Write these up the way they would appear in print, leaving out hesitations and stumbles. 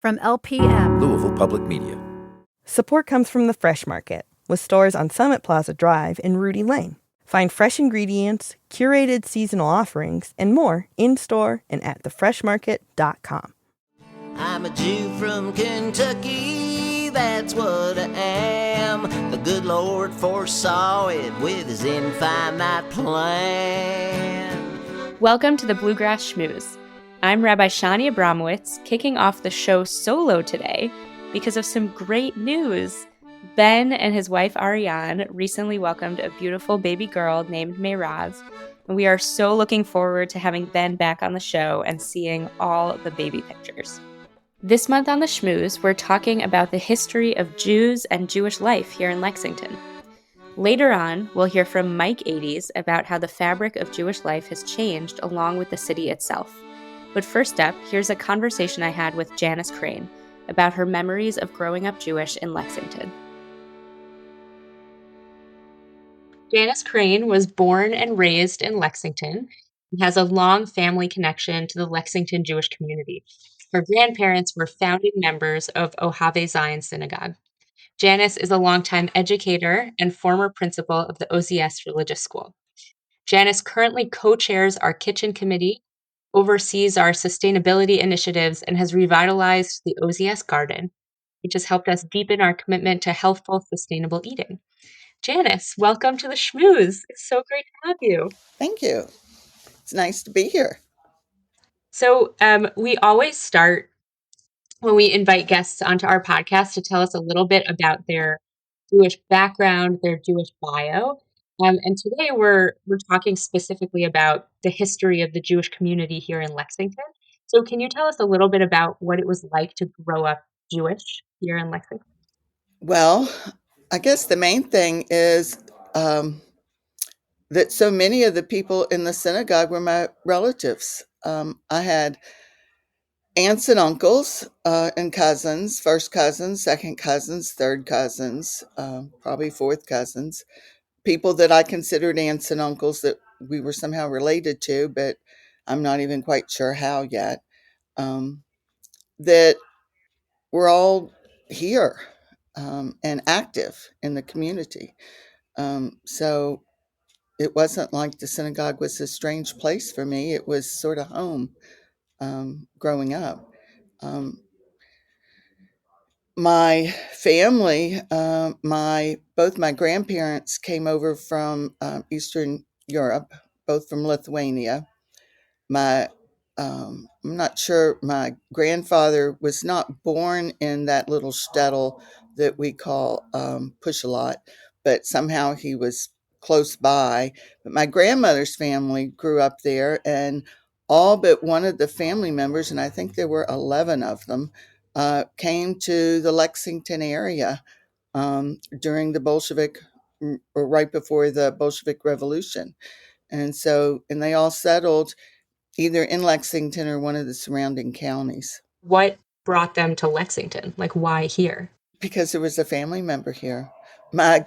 From LPM, Louisville Public Media. Support comes from the Fresh Market, with stores on Summit Plaza Drive and Rudy Lane. Find fresh ingredients, curated seasonal offerings, and more in-store and at thefreshmarket.com. I'm a Jew from Kentucky, that's what I am. The good Lord foresaw it with his infinite plan. Welcome to the Bluegrass Schmooze. I'm Rabbi Shani Abramowitz, kicking off the show solo today because of some great news. Ben and his wife Ariane recently welcomed a beautiful baby girl named Mayraz, and we are so looking forward to having Ben back on the show and seeing all the baby pictures. This month on the Schmooze, we're talking about the history of Jews and Jewish life here in Lexington. Later on, we'll hear from Mike Ades about how the fabric of Jewish life has changed along with the city itself. But first up, here's a conversation I had with Janice Crane about her memories of growing up Jewish in Lexington. Janice Crane was born and raised in Lexington and has a long family connection to the Lexington Jewish community. Her grandparents were founding members of Ohavay Zion synagogue. Janice is a longtime educator and former principal of the OZS Religious School. Janice currently co-chairs our kitchen committee, oversees our sustainability initiatives, and has revitalized the OZS garden, which has helped us deepen our commitment to healthful, sustainable eating. Janice, welcome to the Schmooze. It's so great to have you. Thank you. It's nice to be here. So we always start when we invite guests onto our podcast to tell us a little bit about their Jewish background, their Jewish bio. And today we're talking specifically about the history of the Jewish community here in Lexington. So can you tell us a little bit about what it was like to grow up Jewish here in Lexington? Well, I guess the main thing is that so many of the people in the synagogue were my relatives. I had aunts and uncles and cousins, first cousins, second cousins, third cousins, probably fourth cousins, people that I considered aunts and uncles that we were somehow related to, but I'm not even quite sure how yet, that were all here and active in the community. So it wasn't like the synagogue was a strange place for me. It was sort of home growing up. My family, both my grandparents came over from Eastern Europe, both from Lithuania. I'm not sure, my grandfather was not born in that little shtetl that we call Pushalot, but somehow he was close by. But my grandmother's family grew up there, and all but one of the family members, and I think there were 11 of them, came to the Lexington area during the Bolshevik, or right before the Bolshevik Revolution. And they all settled either in Lexington or one of the surrounding counties. What brought them to Lexington? Like, why here? Because there was a family member here. My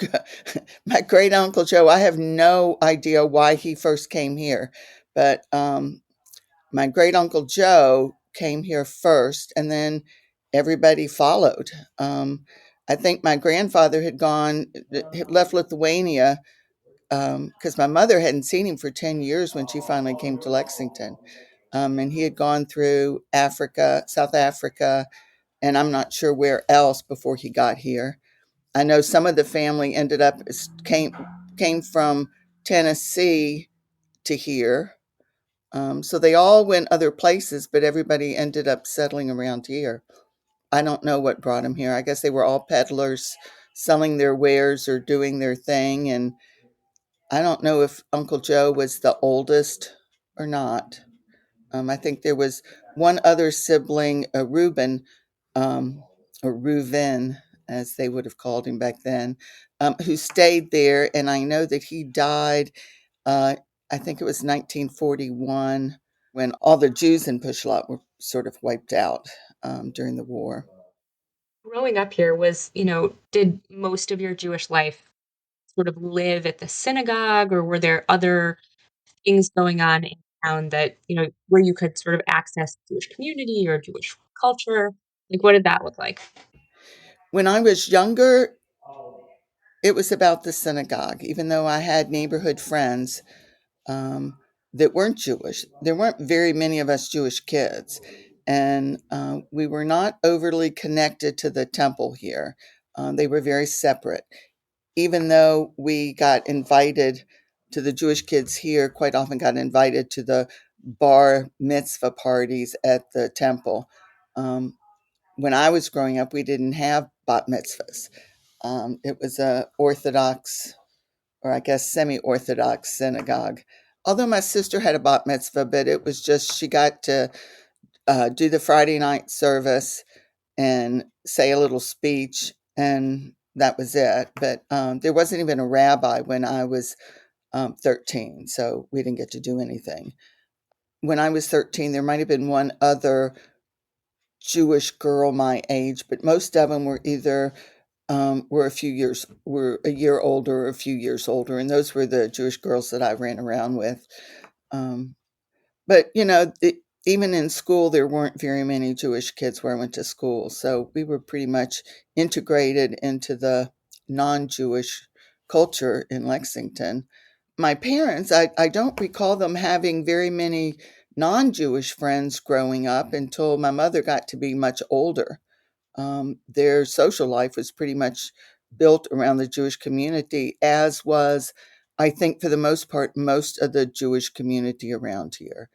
great uncle Joe, I have no idea why he first came here, but my great uncle Joe came here first, and then everybody followed. I think my grandfather had left Lithuania because my mother hadn't seen him for 10 years when she finally came to Lexington. And he had gone through Africa, South Africa, and I'm not sure where else before he got here. I know some of the family came from Tennessee to here. So they all went other places, but everybody ended up settling around here. I don't know what brought them here. I guess they were all peddlers selling their wares or doing their thing. And I don't know if Uncle Joe was the oldest or not. I think there was one other sibling, Reuben, or Reuven, as they would have called him back then, who stayed there. And I know that he died, I think it was 1941, when all the Jews in Pushlot were sort of wiped out during the war. Growing up here did most of your Jewish life sort of live at the synagogue, or were there other things going on in town that, where you could sort of access Jewish community or Jewish culture? Like, what did that look like? When I was younger, it was about the synagogue. Even though I had neighborhood friends that weren't Jewish, there weren't very many of us Jewish kids. And we were not overly connected to the temple here. They were very separate. Even though we got invited to the Jewish kids here, quite often got invited to the bar mitzvah parties at the temple. When I was growing up, we didn't have bat mitzvahs. It was a Orthodox, or I guess semi-Orthodox synagogue. Although my sister had a bat mitzvah, but it was just she got to do the Friday night service and say a little speech, and that was it. But there wasn't even a rabbi when I was 13, so we didn't get to do anything. When I was 13, there might have been one other Jewish girl my age, but most of them were either were a year older or a few years older, and those were the Jewish girls that I ran around with. But even in school, there weren't very many Jewish kids where I went to school, so we were pretty much integrated into the non-Jewish culture in Lexington. My parents, I don't recall them having very many non-Jewish friends growing up until my mother got to be much older. Their social life was pretty much built around the Jewish community, as was, I think, for the most part, most of the Jewish community around here.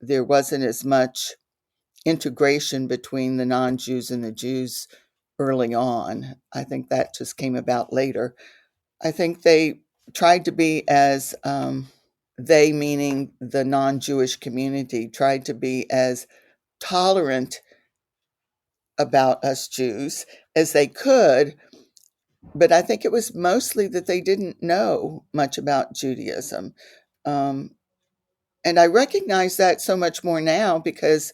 There wasn't as much integration between the non-Jews and the Jews early on. I think that just came about later. I think they tried to be as, they meaning the non-Jewish community, tried to be as tolerant about us Jews as they could, but I think it was mostly that they didn't know much about Judaism. And I recognize that so much more now because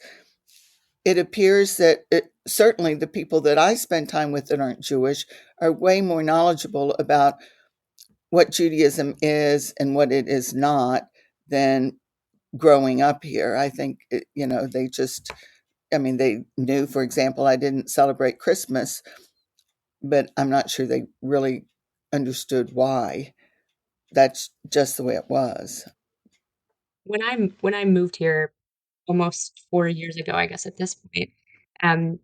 it appears that certainly the people that I spend time with that aren't Jewish are way more knowledgeable about what Judaism is and what it is not than growing up here. I think, they just, they knew, for example, I didn't celebrate Christmas, but I'm not sure they really understood why. That's just the way it was. When I moved here almost 4 years ago, I guess at this point, um,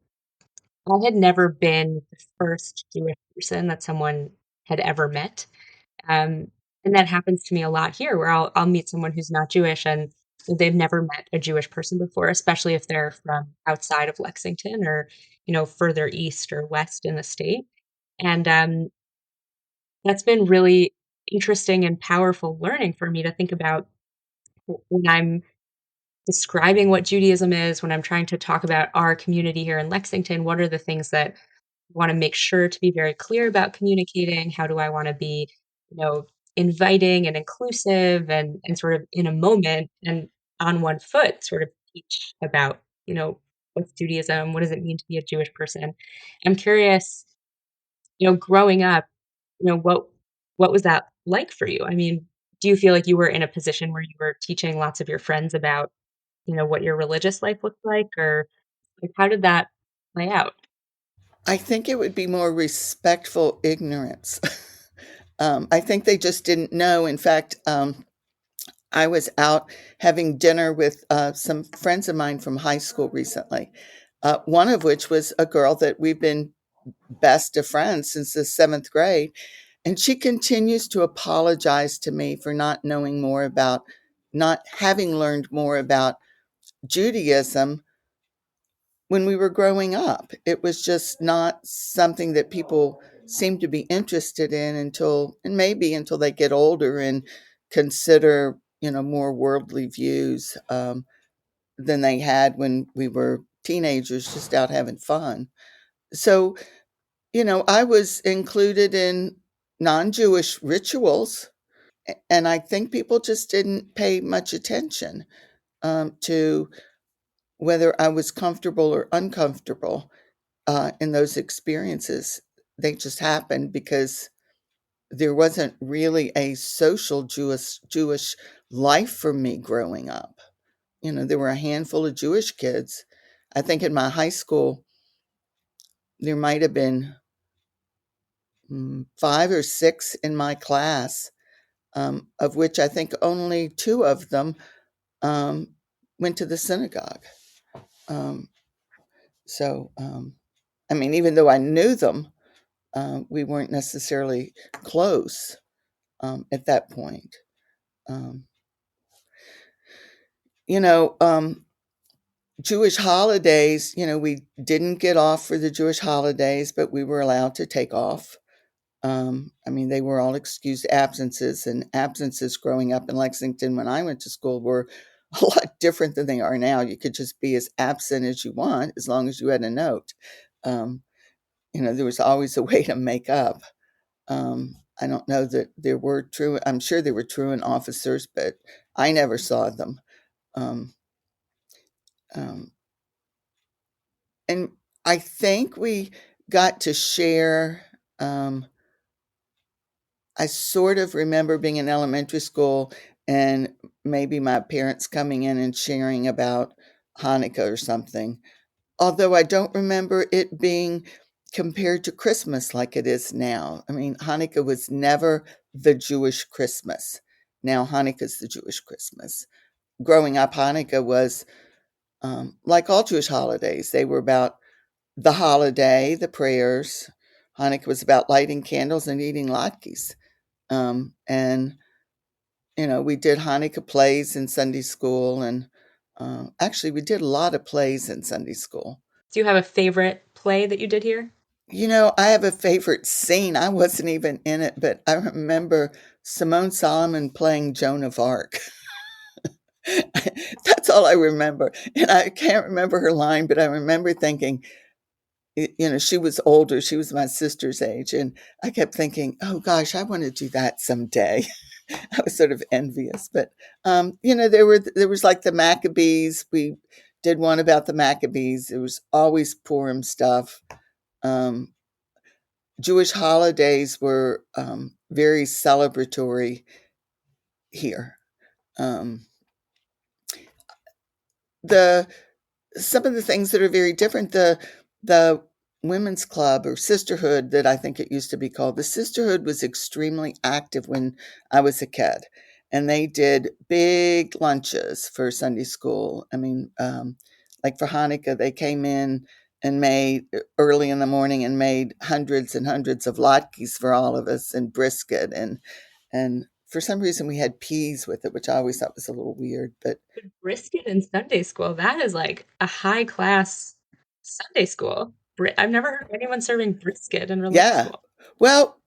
I had never been the first Jewish person that someone had ever met. Um, and that happens to me a lot here where I'll meet someone who's not Jewish and they've never met a Jewish person before, especially if they're from outside of Lexington or, further east or west in the state. And that's been really interesting and powerful learning for me to think about when I'm describing what Judaism is, when I'm trying to talk about our community here in Lexington. What are the things that want to make sure to be very clear about communicating? How do I want to be, inviting and inclusive and sort of in a moment and on one foot sort of teach about, what's Judaism? What does it mean to be a Jewish person? I'm curious, growing up, what was that like for you? I mean, do you feel like you were in a position where you were teaching lots of your friends about, what your religious life looked like, or like how did that play out? I think it would be more respectful ignorance. I think they just didn't know. In fact, I was out having dinner with some friends of mine from high school recently, one of which was a girl that we've been best of friends since the seventh grade. And she continues to apologize to me for not having learned more about Judaism when we were growing up. It was just not something that people seem to be interested in until they get older and consider, more worldly views than they had when we were teenagers just out having fun. So, I was included in non-Jewish rituals, and I think people just didn't pay much attention to whether I was comfortable or uncomfortable in those experiences. They just happened because there wasn't really a social Jewish life for me growing up. There were a handful of Jewish kids. I think in my high school, there might have been 5 or 6 in my class, of which I think only 2 of them went to the synagogue. I mean, even though I knew them, we weren't necessarily close at that point. Jewish holidays, we didn't get off for the Jewish holidays, but we were allowed to take off. I mean, they were all excused absences, and absences growing up in Lexington when I went to school were a lot different than they are now. You could just be as absent as you want as long as you had a note. There was always a way to make up. I don't know that there were I'm sure there were truant officers, but I never saw them. And I think we got to share. I sort of remember being in elementary school and maybe my parents coming in and sharing about Hanukkah or something. Although I don't remember it being compared to Christmas like it is now. I mean, Hanukkah was never the Jewish Christmas. Now Hanukkah's the Jewish Christmas. Growing up, Hanukkah was like all Jewish holidays. They were about the holiday, the prayers. Hanukkah was about lighting candles and eating latkes. And, we did Hanukkah plays in Sunday school. And actually, we did a lot of plays in Sunday school. Do you have a favorite play that you did here? I have a favorite scene. I wasn't even in it, but I remember Simone Solomon playing Joan of Arc. That's all I remember. And I can't remember her line, but I remember thinking, she was older. She was my sister's age. And I kept thinking, oh, gosh, I want to do that someday. I was sort of envious. But, there was like the Maccabees. We did one about the Maccabees. There was always Purim stuff. Jewish holidays were very celebratory here. Some of the things that are very different, the women's club or sisterhood that I think it used to be called, the sisterhood was extremely active when I was a kid, and they did big lunches for Sunday school. I mean, like for Hanukkah, they came in and made early in the morning and made hundreds and hundreds of latkes for all of us and brisket. And for some reason we had peas with it, which I always thought was a little weird, but brisket in Sunday school, that is like a high class Sunday school. I've never heard of anyone serving brisket in religious school. Well,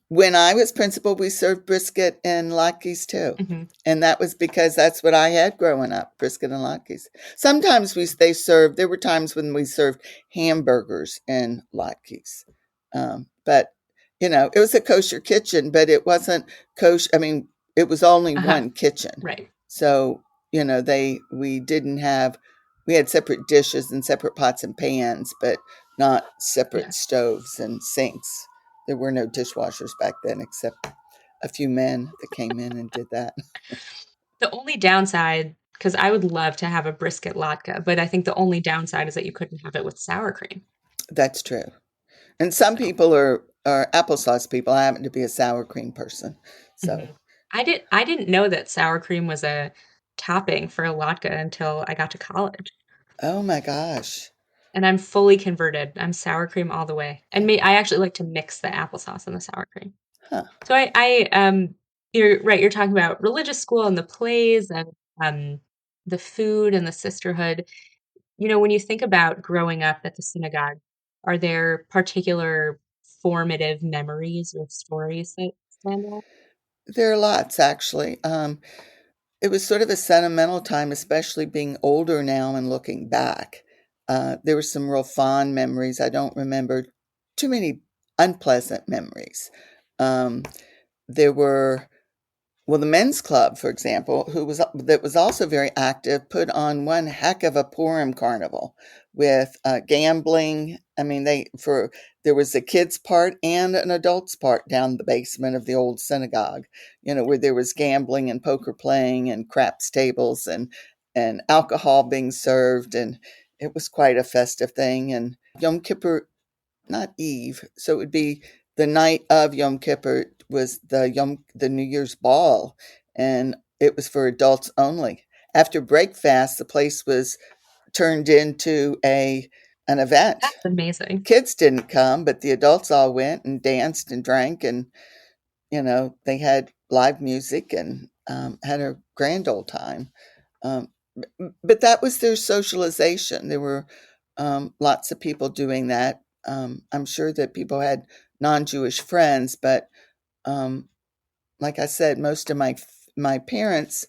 when I was principal, we served brisket and latkes too. Mm-hmm. And that was because that's what I had growing up, brisket and latkes. Sometimes there were times when we served hamburgers and latkes. But, it was a kosher kitchen, but it wasn't kosher. I mean, it was only one kitchen. Right. So, we had separate dishes and separate pots and pans, but not separate stoves and sinks. There were no dishwashers back then, except a few men that came in and did that. The only downside, because I would love to have a brisket latke, but I think the only downside is that you couldn't have it with sour cream. That's true. And some people are applesauce people. I happen to be a sour cream person. So mm-hmm. I didn't know that sour cream was a topping for a latke until I got to college. Oh my gosh. And I'm fully converted. I'm sour cream all the way. And I actually like to mix the applesauce and the sour cream. Huh. So you're right. You're talking about religious school and the plays and the food and the sisterhood. When you think about growing up at the synagogue, are there particular formative memories or stories that stand out? There are lots, actually. It was sort of a sentimental time, especially being older now and looking back. There were some real fond memories. I don't remember too many unpleasant memories. There were, the men's club, for example, that was also very active, put on one heck of a Purim carnival with gambling. I mean, there was a kids part and an adults part down the basement of the old synagogue, where there was gambling and poker playing and craps tables and alcohol being served. And it was quite a festive thing. And Yom Kippur not Eve. So it would be the night of Yom Kippur was the New Year's ball, and it was for adults only. After breakfast, the place was turned into an event. That's amazing. Kids didn't come, but the adults all went and danced and drank, and they had live music and had a grand old time. But that was their socialization. There were lots of people doing that. I'm sure that people had non-Jewish friends, but like I said, most of my parents'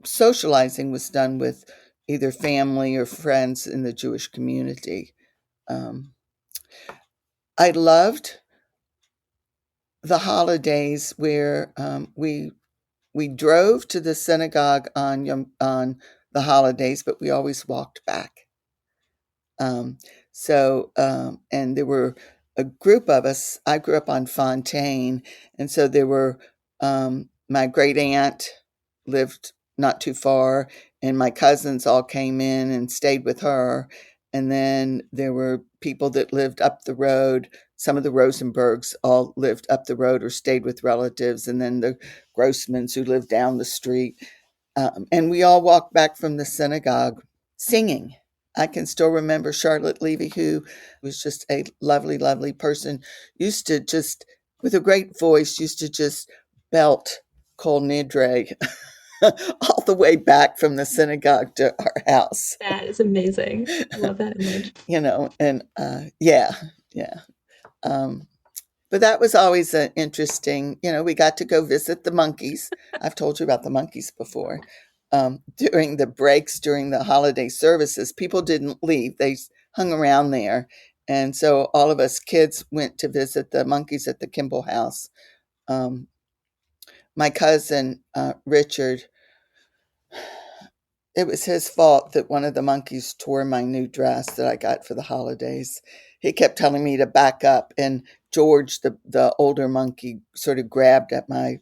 socializing was done with either family or friends in the Jewish community. I loved the holidays where we drove to the synagogue on the holidays, but we always walked back. And there were a group of us. I grew up on Fontaine, and so there were my great aunt lived not too far, and my cousins all came in and stayed with her. And then there were people that lived up the road. Some of the Rosenbergs all lived up the road or stayed with relatives, and then the Grossmans who lived down the street. And we all walked back from the synagogue singing. I can still remember Charlotte Levy, who was just a lovely, lovely person, used to just, with a great voice, used to just belt Kol Nidre all the way back from the synagogue to our house. That is amazing. I love that image. Yeah. But that was always an interesting, we got to go visit the monkeys. I've told you about the monkeys before. During the breaks, during the holiday services, people didn't leave. They hung around there. And so all of us kids went to visit the monkeys at the Kimball house. My cousin, Richard, it was his fault that one of the monkeys tore my new dress that I got for the holidays. He kept telling me to back up, and George, the older monkey, sort of grabbed at my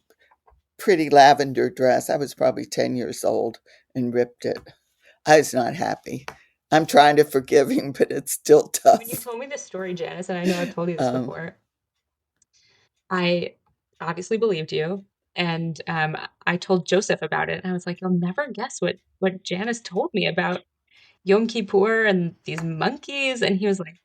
pretty lavender dress. I was probably 10 years old and ripped it. I was not happy. I'm trying to forgive him, but it's still tough. When you told me this story, Janice, and I know I've told you this before, I obviously believed you. And I told Joseph about it. And I was like, you'll never guess what Janice told me about Yom Kippur and these monkeys. And he was like,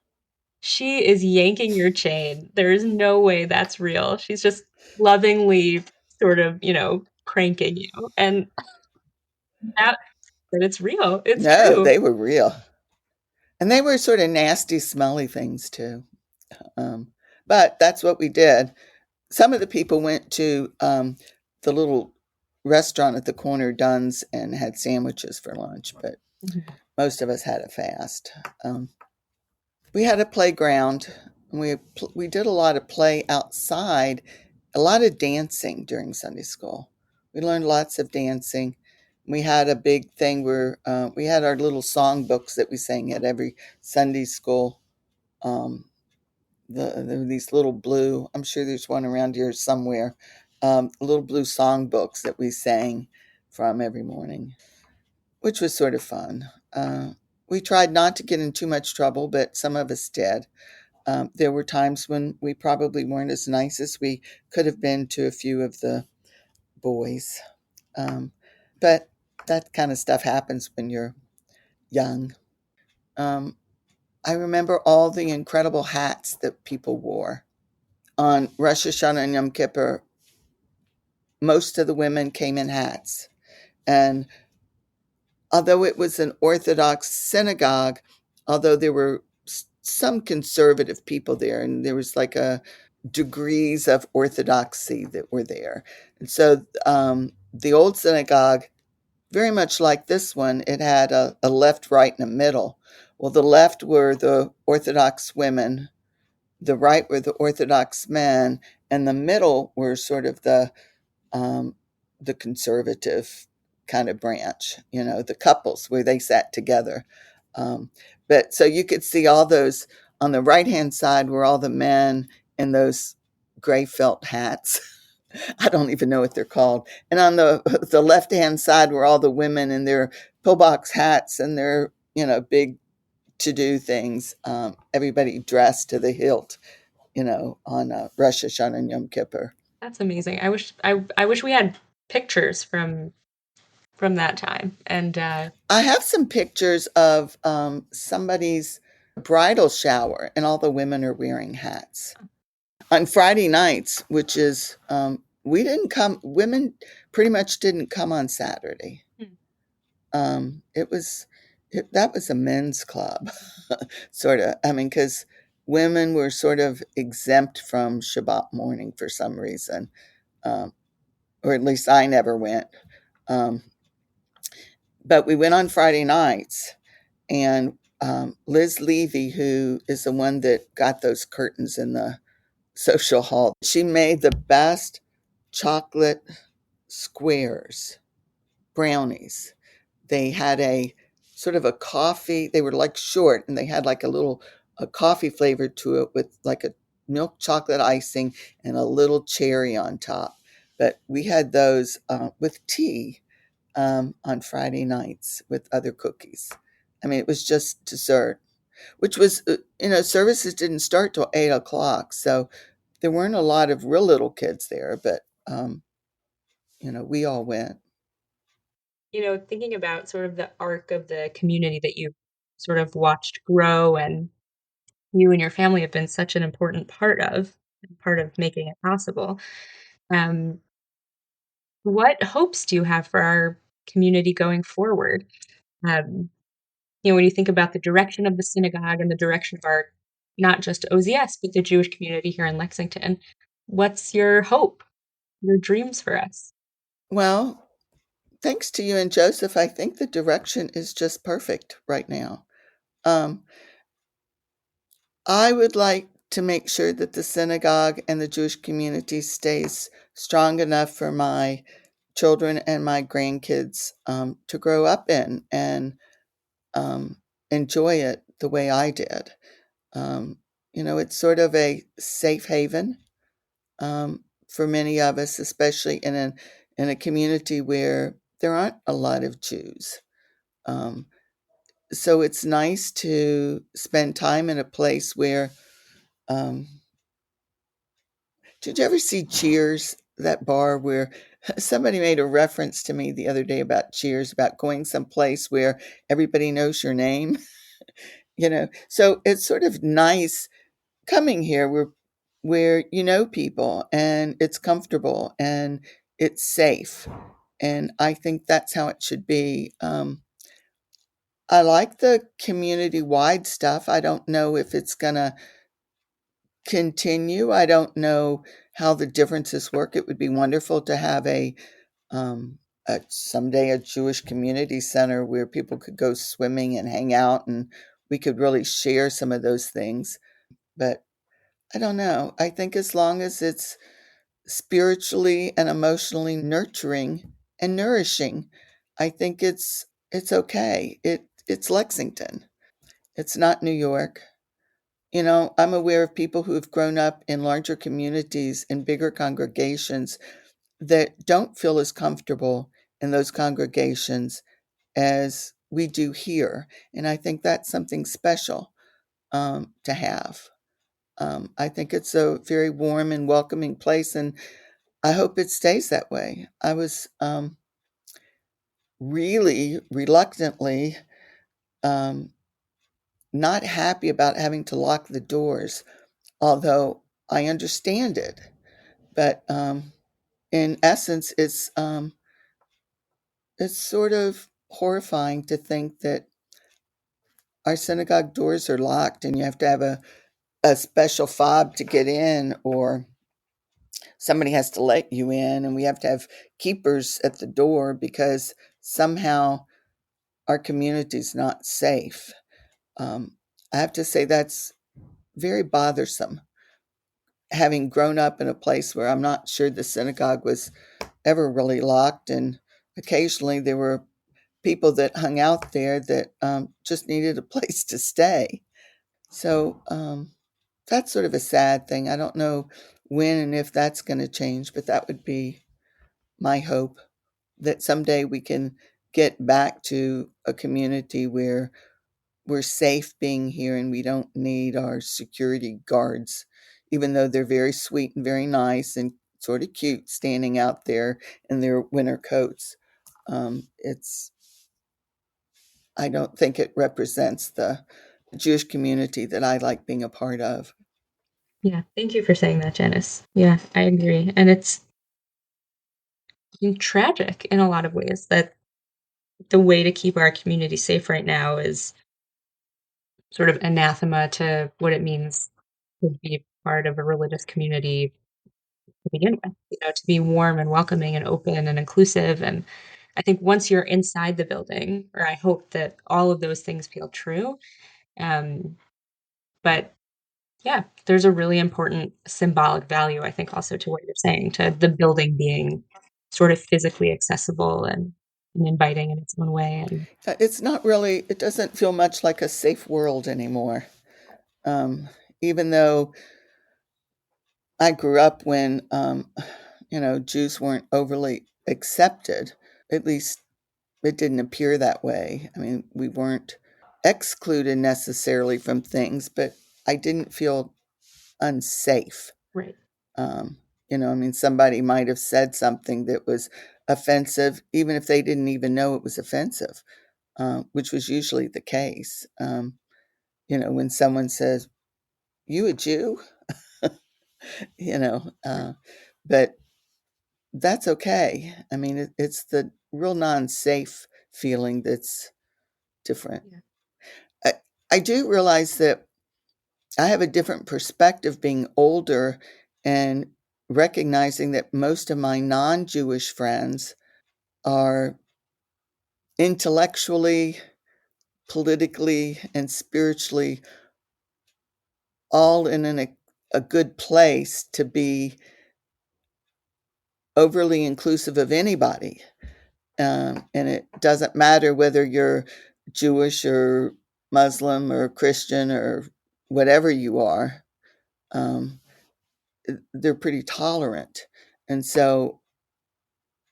she is yanking your chain. There is no way that's real. She's just lovingly sort of, pranking you. And that it's real. It's true. They were real. And they were sort of nasty, smelly things too. But that's what we did. Some of the people went to the little restaurant at the corner, Dunn's, and had sandwiches for lunch, but most of us had a fast. We had a playground. We did a lot of play outside, a lot of dancing during Sunday school. We learned lots of dancing. We had a big thing where we had our little song books that we sang at every Sunday school. There were these little blue, I'm sure there's one around here somewhere, little blue song books that we sang from every morning, which was sort of fun. We tried not to get in too much trouble, but some of us did. There were times when we probably weren't as nice as we could have been to a few of the boys. But that kind of stuff happens when you're young. I remember all the incredible hats that people wore. On Rosh Hashanah and Yom Kippur, most of the women came in hats. And although it was an Orthodox synagogue, although there were some conservative people there, and there was like a degrees of orthodoxy that were there. And so the old synagogue, very much like this one, it had a left, right, and a middle. Well, the left were the Orthodox women, the right were the Orthodox men, and the middle were sort of the conservative kind of branch, the couples where they sat together. But so you could see all those. On the right-hand side were all the men in those gray felt hats. I don't even know what they're called. And on the left-hand side were all the women in their pillbox hats and their, big to do things. Everybody dressed to the hilt, on Rosh Hashanah and Yom Kippur. That's amazing. I wish we had pictures from that time. And I have some pictures of somebody's bridal shower, and all the women are wearing hats. On Friday nights, which is, women pretty much didn't come on Saturday. That was a men's club, sort of. I mean, because women were sort of exempt from Shabbat morning for some reason, or at least I never went. But we went on Friday nights, and Liz Levy, who is the one that got those curtains in the social hall, she made the best chocolate squares, brownies. They had a sort of a coffee, they were like short, and they had like a coffee flavor to it with like a milk chocolate icing and a little cherry on top. But we had those with tea on Friday nights with other cookies. I mean, it was just dessert, which was, services didn't start till 8 o'clock. So there weren't a lot of real little kids there, but, we all went. Thinking about sort of the arc of the community that you sort of watched grow, and you and your family have been such an important part of making it possible. Um, what hopes do you have for our community going forward? Um, when you think about the direction of the synagogue and the direction of our, not just OZS, but the Jewish community here in Lexington, what's your hope, your dreams for us? Well, thanks to you and Joseph, I think the direction is just perfect right now. I would like to make sure that the synagogue and the Jewish community stays strong enough for my children and my grandkids to grow up in and enjoy it the way I did. It's sort of a safe haven for many of us, especially in a community where there aren't a lot of Jews. So it's nice to spend time in a place where, did you ever see Cheers, that bar where somebody made a reference to me the other day about Cheers, about going someplace where everybody knows your name? So it's sort of nice coming here where you know people and it's comfortable and it's safe. And I think that's how it should be. I like the community-wide stuff. I don't know if it's gonna continue. I don't know how the differences work. It would be wonderful to have someday a Jewish community center where people could go swimming and hang out, and we could really share some of those things. But I don't know. I think as long as it's spiritually and emotionally nurturing and nourishing, I think it's okay. It's Lexington. It's not New York. I'm aware of people who have grown up in larger communities in bigger congregations that don't feel as comfortable in those congregations as we do here. And I think that's something special to have. I think it's a very warm and welcoming place, and I hope it stays that way. I was really reluctantly not happy about having to lock the doors, although I understand it. But in essence, it's sort of horrifying to think that our synagogue doors are locked and you have to have a special fob to get in, or somebody has to let you in, and we have to have keepers at the door because somehow our community's not safe. I have to say that's very bothersome, having grown up in a place where I'm not sure the synagogue was ever really locked, and occasionally there were people that hung out there that just needed a place to stay. So that's sort of a sad thing. I don't know when and if that's going to change, but that would be my hope, that someday we can get back to a community where we're safe being here and we don't need our security guards, even though they're very sweet and very nice and sort of cute standing out there in their winter coats. I don't think it represents the Jewish community that I like being a part of. Yeah, thank you for saying that, Janice. Yeah, I agree. And it's tragic in a lot of ways that the way to keep our community safe right now is sort of anathema to what it means to be part of a religious community to begin with, to be warm and welcoming and open and inclusive. And I think once you're inside the building, or I hope that all of those things feel true. But yeah, there's a really important symbolic value, I think, also to what you're saying, to the building being sort of physically accessible and inviting in its own way. And It's not really, it doesn't feel much like a safe world anymore. Even though I grew up when, Jews weren't overly accepted, at least it didn't appear that way. I mean, we weren't excluded necessarily from things, but I didn't feel unsafe. right. Somebody might have said something that was offensive, even if they didn't even know it was offensive, which was usually the case. When someone says, "You a Jew?" But that's okay. I mean, it's the real non-safe feeling that's different. Yeah. I do realize that I have a different perspective being older and recognizing that most of my non-Jewish friends are intellectually, politically, and spiritually all in a good place to be overly inclusive of anybody. And it doesn't matter whether you're Jewish or Muslim or Christian or whatever you are. They're pretty tolerant. And so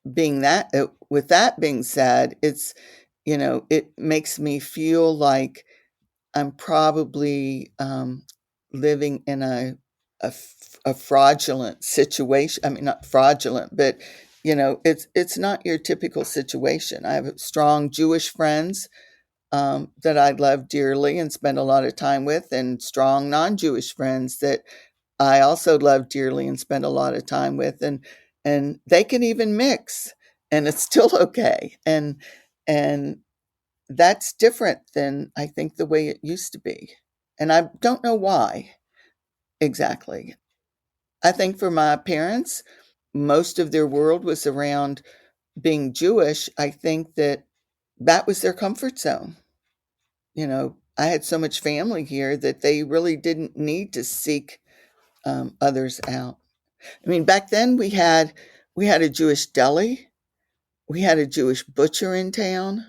with that being said, it makes me feel like I'm probably living in a fraudulent situation. I mean, not fraudulent, but it's not your typical situation. I have strong Jewish friends that I love dearly and spend a lot of time with, and strong non-Jewish friends that I also love dearly and spend a lot of time with, and they can even mix, and it's still okay. And that's different than I think the way it used to be. And I don't know why exactly. I think for my parents, most of their world was around being Jewish. I think that was their comfort zone. I had so much family here that they really didn't need to seek others out. I mean, back then we had a Jewish deli, we had a Jewish butcher in town.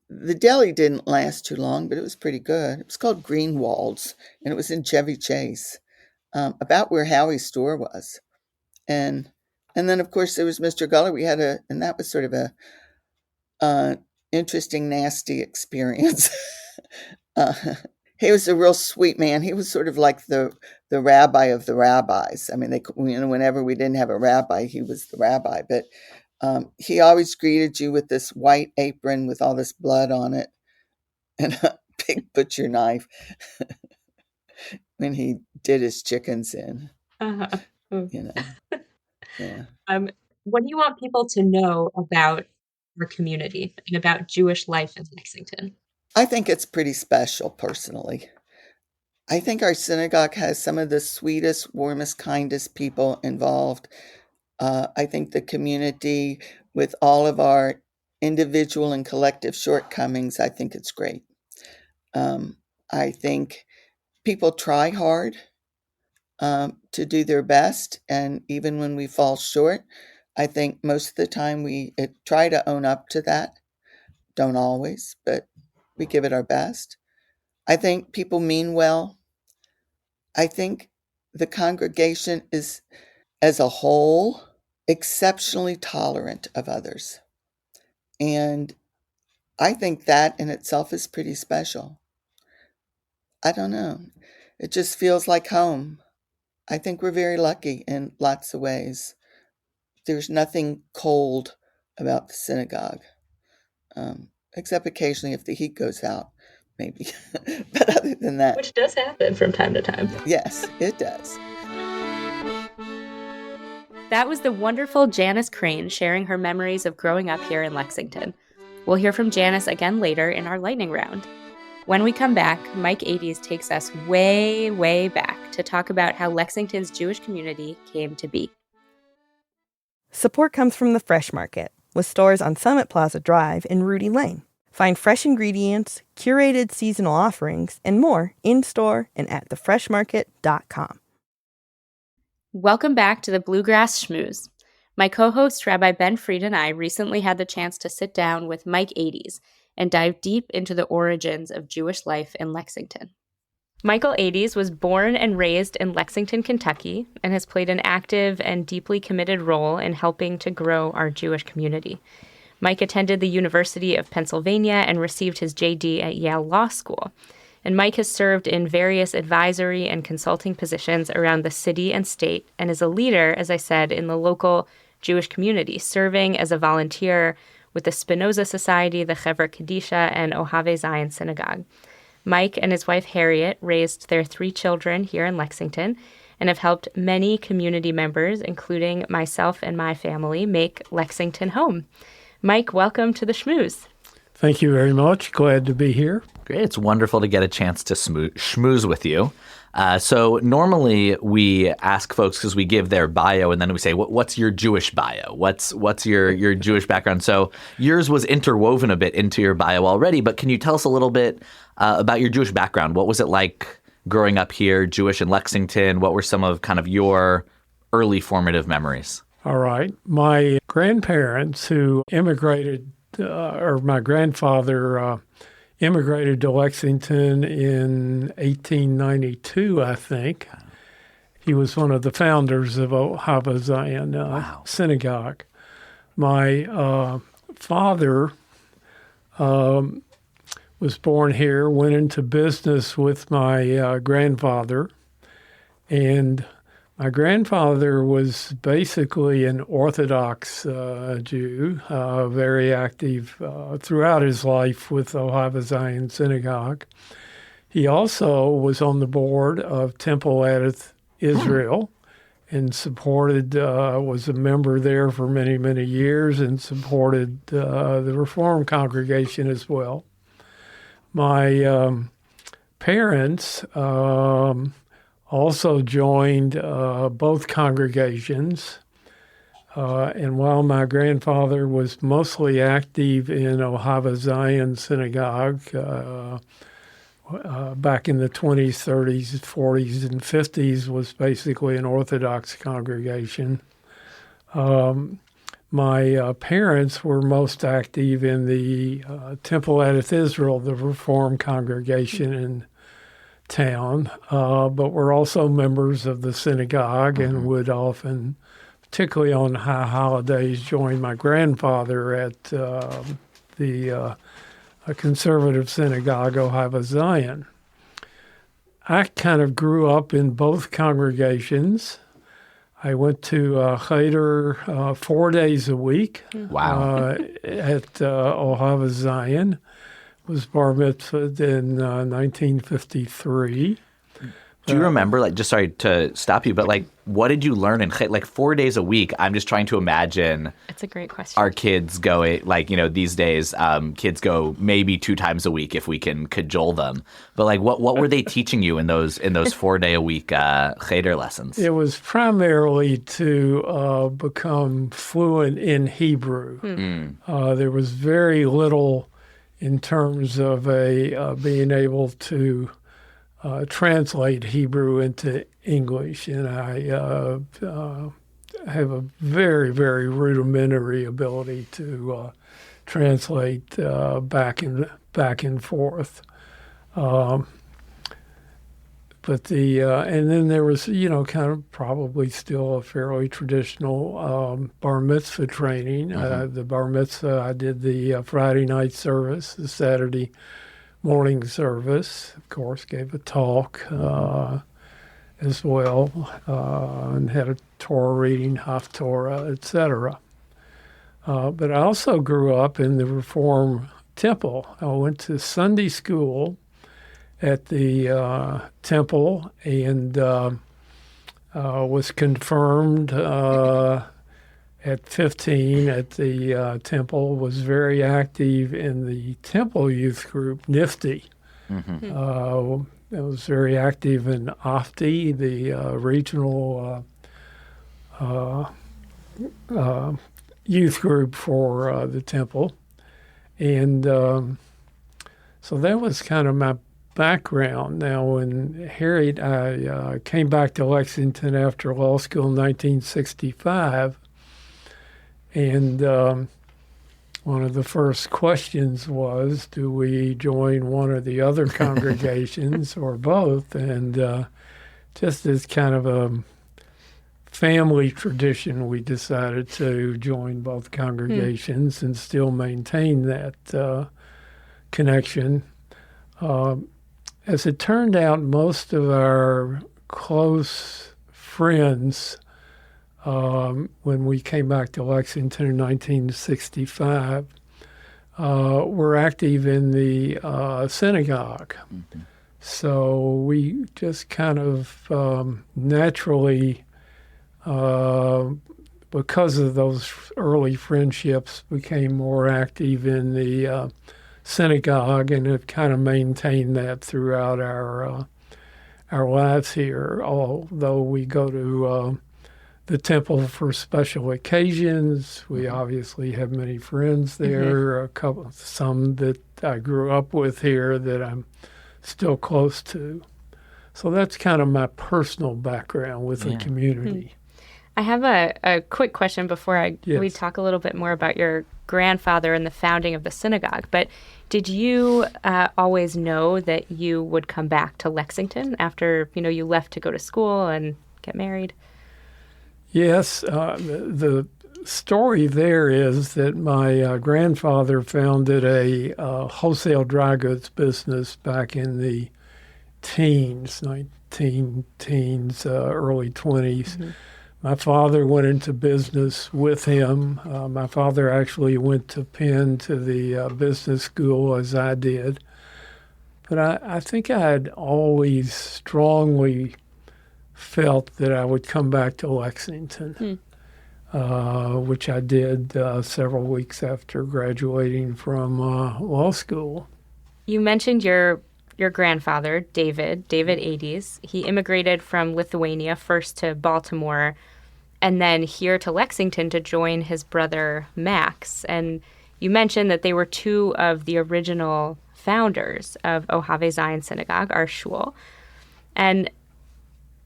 The deli didn't last too long, but it was pretty good. It was called Greenwald's, and it was in Chevy Chase, about where Howie's store was. And then of course there was Mr. Guller. And that was sort of a interesting, nasty experience. uh, he was a real sweet man. He was sort of like the rabbi of the rabbis. I mean, whenever we didn't have a rabbi, he was the rabbi. But he always greeted you with this white apron with all this blood on it and a big butcher knife when he did his chickens in. Uh-huh. Yeah. What do you want people to know about your community and about Jewish life in Lexington? I think it's pretty special, personally. I think our synagogue has some of the sweetest, warmest, kindest people involved. I think the community, with all of our individual and collective shortcomings, I think it's great. I think people try hard to do their best, and even when we fall short, I think most of the time we try to own up to that. Don't always, but we give it our best. I think people mean well. I think the congregation is, as a whole, exceptionally tolerant of others. And I think that in itself is pretty special. I don't know. It just feels like home. I think we're very lucky in lots of ways. There's nothing cold about the synagogue, except occasionally if the heat goes out, maybe. But other than that, Which does happen from time to time. yes, it does. That was the wonderful Janice Crane sharing her memories of growing up here in Lexington. We'll hear from Janice again later in our lightning round. When we come back, Mike Ades takes us way, way back to talk about how Lexington's Jewish community came to be. Support comes from the Fresh Market, with stores on Summit Plaza Drive and Rudy Lane. Find fresh ingredients, curated seasonal offerings, and more in-store and at thefreshmarket.com. Welcome back to the Bluegrass Schmooze. My co-host Rabbi Ben and I recently had the chance to sit down with Mike Ades and dive deep into the origins of Jewish life in Lexington. Michael Ades was born and raised in Lexington, Kentucky, and has played an active and deeply committed role in helping to grow our Jewish community. Mike attended the University of Pennsylvania and received his JD at Yale Law School. And Mike has served in various advisory and consulting positions around the city and state, and is a leader, as I said, in the local Jewish community, serving as a volunteer with the Spinoza Society, the Chevra Kadisha, and Ohavay Zion Synagogue. Mike and his wife Harriet raised their 3 children here in Lexington and have helped many community members, including myself and my family, make Lexington home. Mike, welcome to the Schmooze. Thank you very much. Glad to be here. Great. It's wonderful to get a chance to schmooze with you. So normally we ask folks, because we give their bio and then we say, what's your Jewish bio? What's your Jewish background? So yours was interwoven a bit into your bio already, but can you tell us a little bit about your Jewish background? What was it like growing up here, Jewish in Lexington? What were some of kind of your early formative memories? All right. My grandparents who immigrated, or my grandfather immigrated to Lexington in 1892, I think. He was one of the founders of Ohavay Zion Synagogue. My father was born here, went into business with my grandfather, and my grandfather was basically an Orthodox Jew, very active throughout his life with Ohavay Zion Synagogue. He also was on the board of Tevet, Israel, and supported, was a member there for many, many years, and supported the Reform congregation as well. My parents also joined both congregations. And while my grandfather was mostly active in Ohavay Zion Synagogue back in the 20s, 30s, 40s, and 50s, was basically an Orthodox congregation. My parents were most active in the Tevet, Israel, the Reform congregation in town, but were also members of the synagogue and would often, particularly on high holidays, join my grandfather at the conservative synagogue, Ohavay Zion. I kind of grew up in both congregations. I went to Cheder 4 days a week. Wow. At Ohavay Zion. Was bar mitzvahed in 1953. Do you remember, like, just sorry to stop you, but like, what did you learn in like 4 days a week? I'm just trying to imagine. That's a great question. Our kids go, like, you know, these days, kids go maybe 2 times a week if we can cajole them. But like, what were they teaching you in those 4 day a week cheder lessons? It was primarily to become fluent in Hebrew. There was very little in terms of being able to translate Hebrew into English, and I have a very, very rudimentary ability to translate back and forth. But and then there was, kind of probably still a fairly traditional bar mitzvah training. The bar mitzvah, I did the Friday night service. The Saturday morning service, of course, gave a talk as well, and had a Torah reading, Haftorah, etc. But I also grew up in the Reform Temple. I went to Sunday school at the temple and was confirmed at 15 at the temple, was very active in the temple youth group, Nifty. I was very active in OFTI, the regional youth group for the temple. And so that was kind of my background. Now, when I came back to Lexington after law school in 1965, and one of the first questions was, do we join one or the other congregations or both? And just as kind of a family tradition, we decided to join both congregations and still maintain that connection. As it turned out, most of our close friends, when we came back to Lexington in 1965, were active in the synagogue. So we just kind of naturally, because of those early friendships, became more active in the synagogue and have kind of maintained that throughout our lives here. Although we go to the temple for special occasions, we obviously have many friends there. Some that I grew up with here that I'm still close to. So that's kind of my personal background with the community. I have a quick question before we talk a little bit more about your grandfather and the founding of the synagogue. But did you always know that you would come back to Lexington after you left to go to school and get married? Yes. The story there is that my grandfather founded a wholesale dry goods business back in the teens, early 20s. My father went into business with him. My father actually went to Penn to the business school, as I did. But I think I had always strongly felt that I would come back to Lexington, which I did several weeks after graduating from law school. You mentioned your grandfather, David Ades. He immigrated from Lithuania first to Baltimore and then here to Lexington to join his brother Max. And you mentioned that they were two of the original founders of Ohavay Zion Synagogue, our shul. And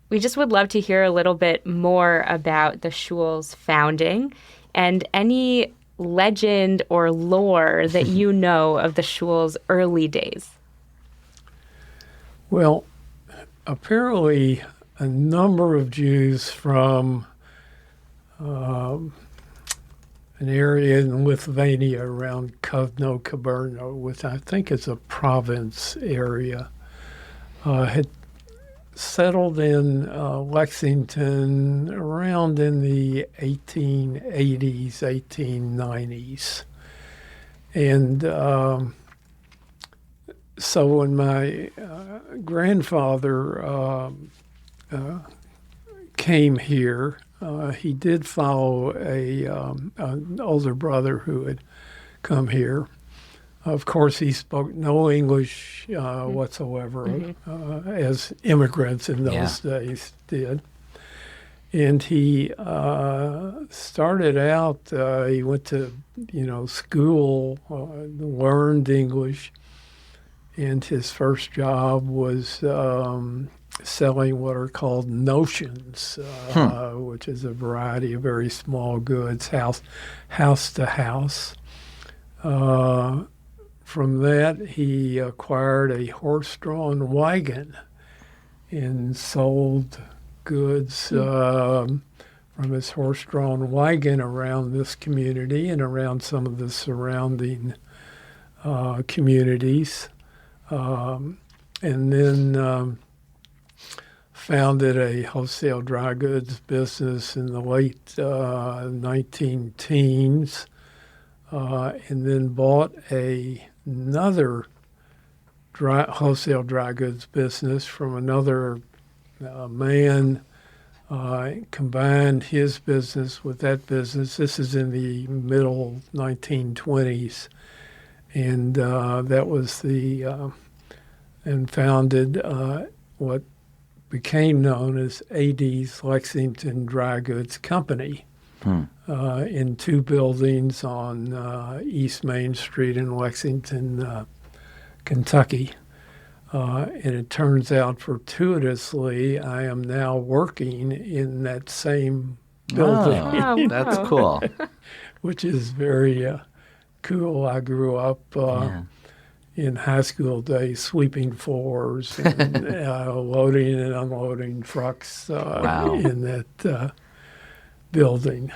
we just would love to hear a little bit more about the shul's founding and any legend or lore that you know of the shul's early days. Well, apparently a number of Jews from an area in Lithuania around Kovno-Kaberno, which I think is a province area, had settled in Lexington around in the 1880s, 1890s. And so when my grandfather came here, he did follow an older brother who had come here. Of course, he spoke no English whatsoever, as immigrants in those days did. And he started out, he went to, school, learned English, and his first job was selling what are called notions, which is a variety of very small goods, house to house. From that, he acquired a horse-drawn wagon and sold goods from his horse-drawn wagon around this community and around some of the surrounding communities. and then founded a wholesale dry goods business in the late 19 teens, and then bought another wholesale dry goods business from another man, combined his business with that business. This is in the middle 1920s, and that was and founded what became known as Ades Lexington Dry Goods Company in two buildings on East Main Street in Lexington, Kentucky. And it turns out fortuitously, I am now working in that same building, Oh, that's cool. which is very cool. I grew up in high school days sweeping floors and loading and unloading trucks in that building.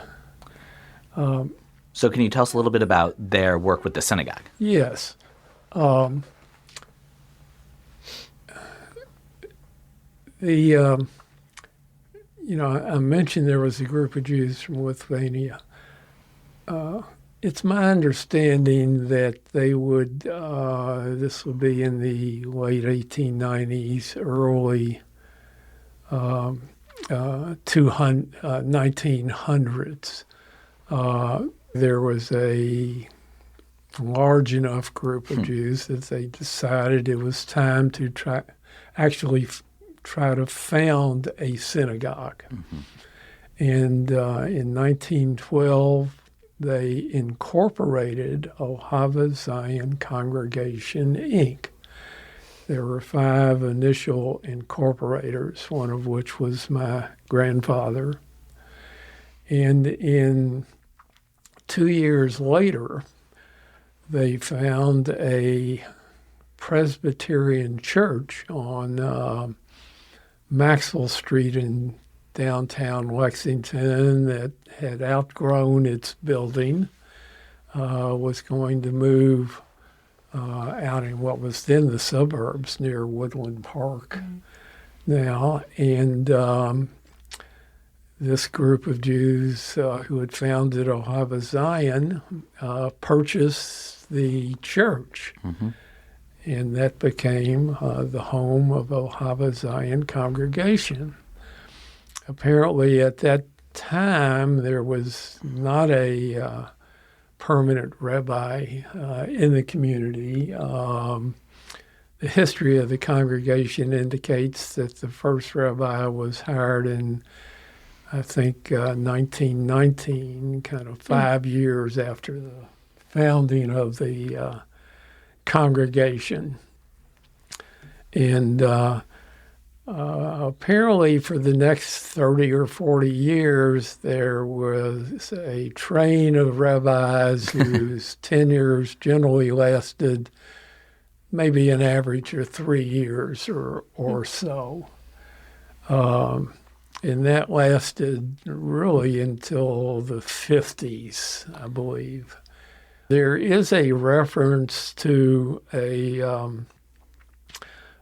So can you tell us a little bit about their work with the synagogue? Yes. I mentioned there was a group of Jews from Lithuania. It's my understanding that they would, this would be in the late 1890s, early 1900s. There was a large enough group of Jews that they decided it was time to try to found a synagogue. And in 1912, they incorporated Ohavay Zion Congregation, Inc. There were 5 initial incorporators, one of which was my grandfather. And in 2 years later, they found a Presbyterian church on Maxwell Street in downtown Lexington that had outgrown its building, was going to move out in what was then the suburbs near Woodland Park now. And this group of Jews who had founded Ohavay Zion purchased the church. And that became the home of Ohavay Zion Congregation. Apparently, at that time, there was not a permanent rabbi in the community. The history of the congregation indicates that the first rabbi was hired in, I think, 1919, kind of 5 years after the founding of the congregation. And apparently for the next 30 or 40 years, there was a train of rabbis whose tenures generally lasted maybe an average of 3 years or so. And that lasted really until the 50s, I believe. There is a reference to a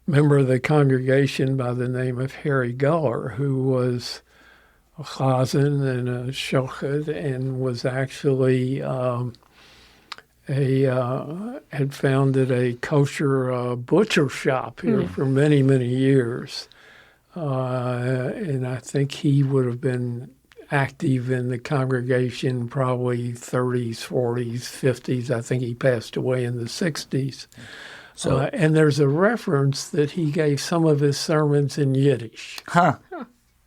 member of the congregation by the name of Harry Guller, who was a chazan and a shochet, and was actually had founded a kosher butcher shop here for many, many years. And I think he would have been active in the congregation probably 30s, 40s, 50s. I think he passed away in the 60s. So, and there's a reference that he gave some of his sermons in Yiddish.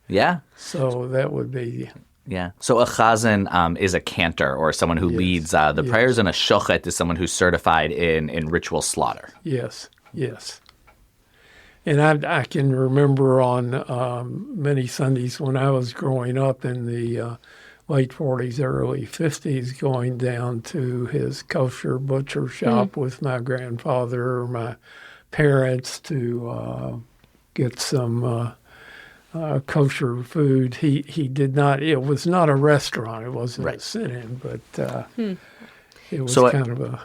Yeah. So that would be... Yeah. So a chazan is a cantor or someone who leads the prayers, and a shochet is someone who's certified in ritual slaughter. Yes. And I can remember on many Sundays when I was growing up in the late 40s, early 50s, going down to his kosher butcher shop with my grandfather or my parents to get some kosher food. He did not, it was not a restaurant, it wasn't a sit-in, but it was kind of a...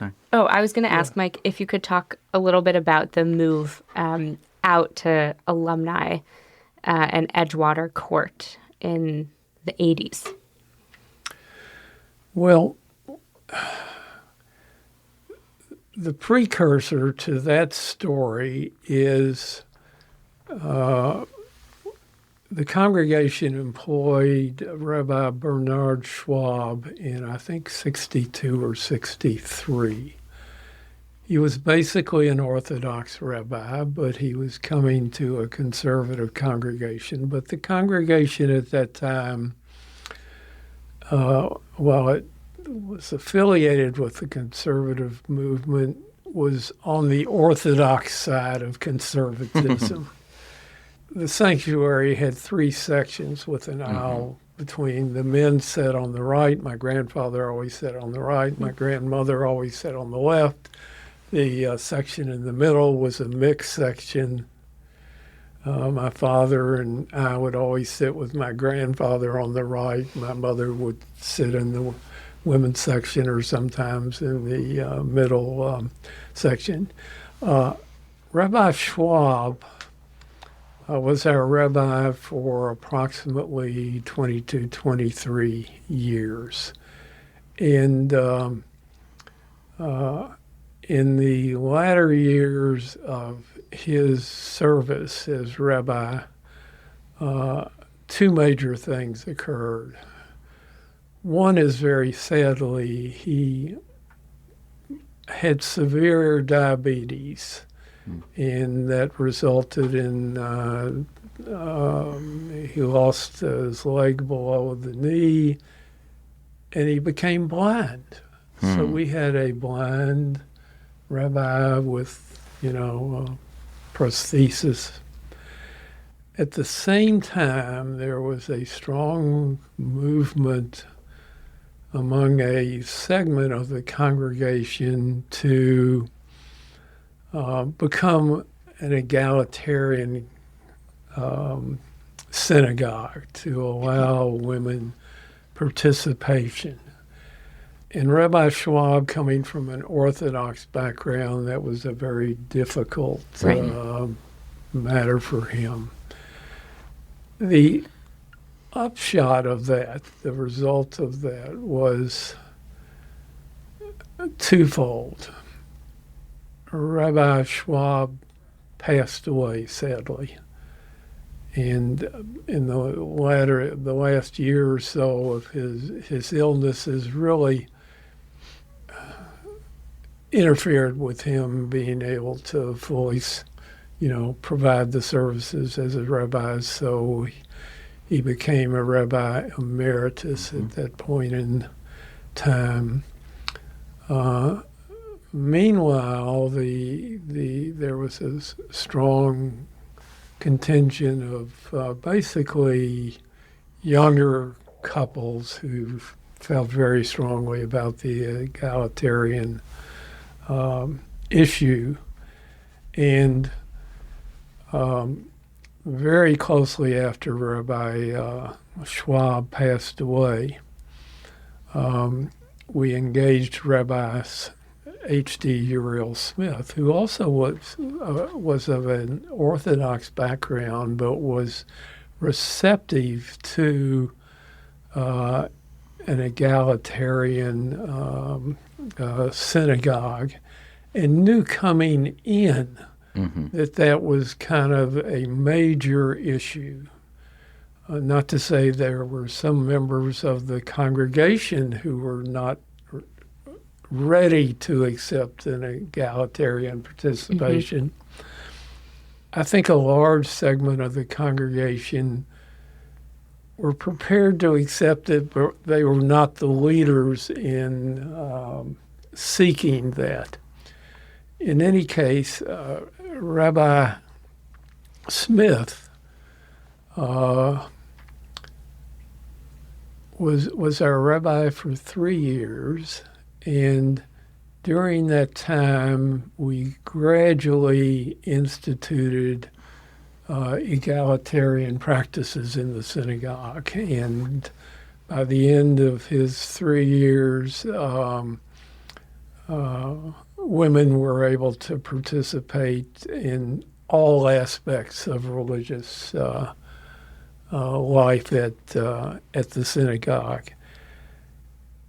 sorry. Oh, I was going to ask Mike if you could talk a little bit about the move out to alumni and Edgewater Court in the 80s. Well, the precursor to that story is the congregation employed Rabbi Bernard Schwab in, I think, 62 or 63. He was basically an Orthodox rabbi, but he was coming to a conservative congregation. But the congregation at that time, while it was affiliated with the conservative movement, was on the Orthodox side of conservatism. The sanctuary had 3 sections with an aisle between. The men sat on the right. My grandfather always sat on the right. My grandmother always sat on the left. The section in the middle was a mixed section. My father and I would always sit with my grandfather on the right. My mother would sit in the women's section or sometimes in the middle section. Rabbi Schwab was our rabbi for approximately 22, 23 years. And in the latter years of his service as rabbi, 2 major things occurred. One is, very sadly, he had severe diabetes, and that resulted in he lost his leg below the knee, and he became blind. So we had a blind rabbi with, prosthesis. At the same time, there was a strong movement among a segment of the congregation to become an egalitarian synagogue, to allow women participation. And Rabbi Schwab, coming from an Orthodox background, that was a very difficult matter for him. The upshot of that, the result of that, was twofold. Rabbi Schwab passed away, sadly. And in the last year or so of his illness has really interfered with him being able to fully, provide the services as a rabbi. So he became a rabbi emeritus at that point in time. Meanwhile, there was a strong contingent of basically younger couples who felt very strongly about the egalitarian issue. And very closely after Rabbi Schwab passed away, we engaged Rabbi H.D. Uriel Smith, who also was of an Orthodox background, but was receptive to an egalitarian synagogue, and knew coming in that was kind of a major issue. Not to say there were some members of the congregation who were not ready to accept an egalitarian participation. I think a large segment of the congregation were prepared to accept it, but they were not the leaders in seeking that. In any case, Rabbi Smith was our rabbi for 3 years. And during that time, we gradually instituted egalitarian practices in the synagogue. And by the end of his 3 years, women were able to participate in all aspects of religious life at the synagogue.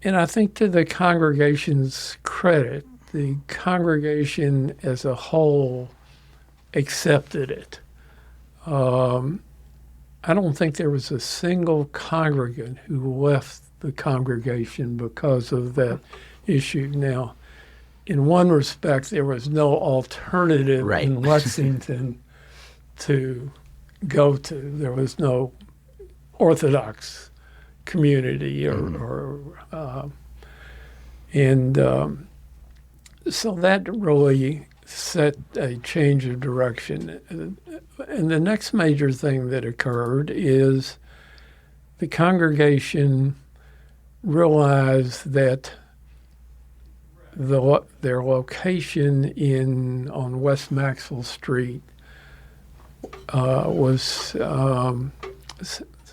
And I think to the congregation's credit, the congregation as a whole accepted it. I don't think there was a single congregant who left the congregation because of that issue. Now, in one respect, there was no alternative Right. in Lexington to go to. There was no Orthodox community so that really set a change of direction. And the next major thing that occurred is the congregation realized that their location on West Maxwell Street was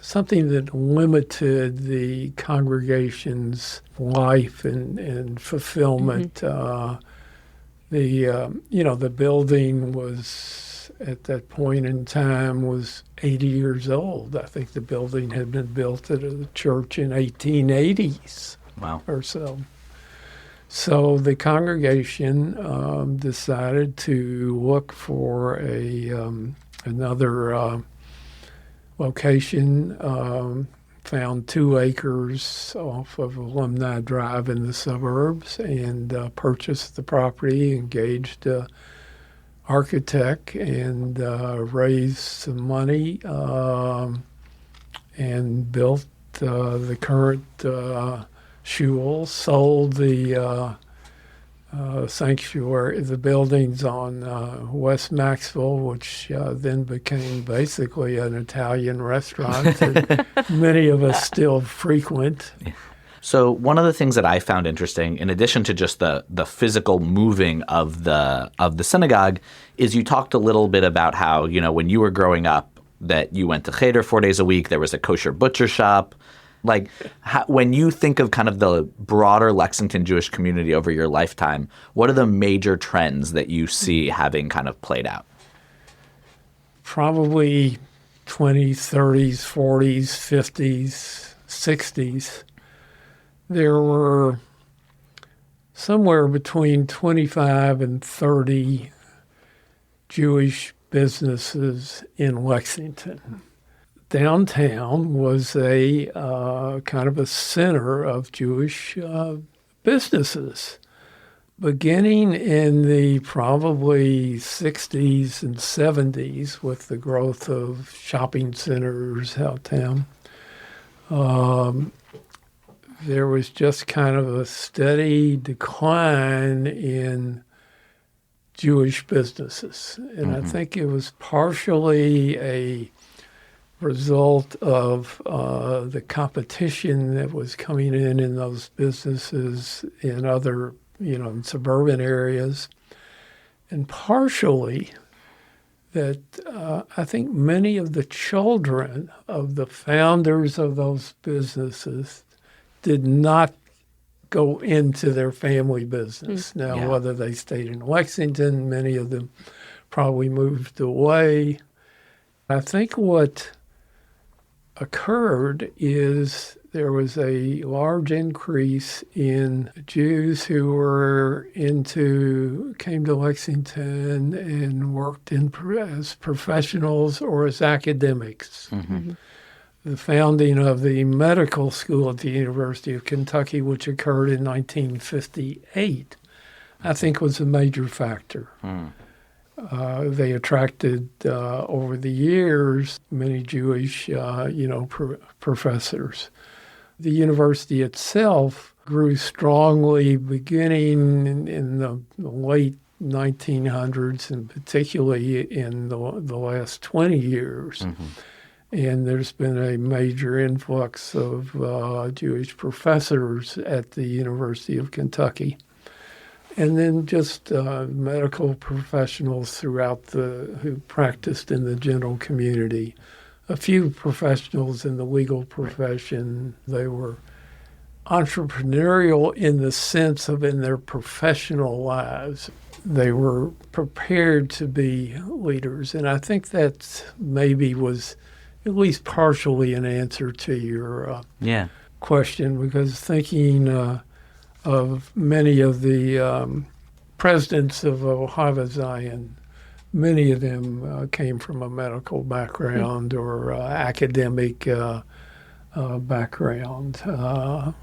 something that limited the congregation's life and fulfillment. The building was, at that point in time, was 80 years old. I think the building had been built at a church in 1880s Wow. or so. So the congregation decided to look for another location, found 2 acres off of Alumni Drive in the suburbs, and purchased the property, engaged an architect, and raised some money and built the current shul, sold the sanctuary, the buildings on West Maxwell, which then became basically an Italian restaurant that many of us still frequent. So one of the things that I found interesting, in addition to just the physical moving of the synagogue, is you talked a little bit about how, when you were growing up, that you went to Cheder 4 days a week, there was a kosher butcher shop. Like, when you think of kind of the broader Lexington Jewish community over your lifetime, what are the major trends that you see having kind of played out? Probably 20s, 30s, 40s, 50s, 60s. There were somewhere between 25 and 30 Jewish businesses in Lexington. Downtown was a kind of a center of Jewish businesses. Beginning in the probably 60s and 70s with the growth of shopping centers outtown, there was just kind of a steady decline in Jewish businesses. And I think it was partially a result of the competition that was coming in those businesses in other, in suburban areas, and partially that I think many of the children of the founders of those businesses did not go into their family business. Now, whether they stayed in Lexington, many of them probably moved away. I think what occurred is there was a large increase in Jews who came to Lexington and worked as professionals or as academics. The founding of the medical school at the University of Kentucky, which occurred in 1958, I think was a major factor. They attracted, over the years, many Jewish, professors. The university itself grew strongly beginning in the late 1900s, and particularly in the last 20 years. And there's been a major influx of Jewish professors at the University of Kentucky. And then just medical professionals throughout who practiced in the general community. A few professionals in the legal profession. They were entrepreneurial in the sense of in their professional lives. They were prepared to be leaders. And I think that maybe was at least partially an answer to your question, because thinking of many of the presidents of Ohavay Zion, many of them came from a medical background or academic background,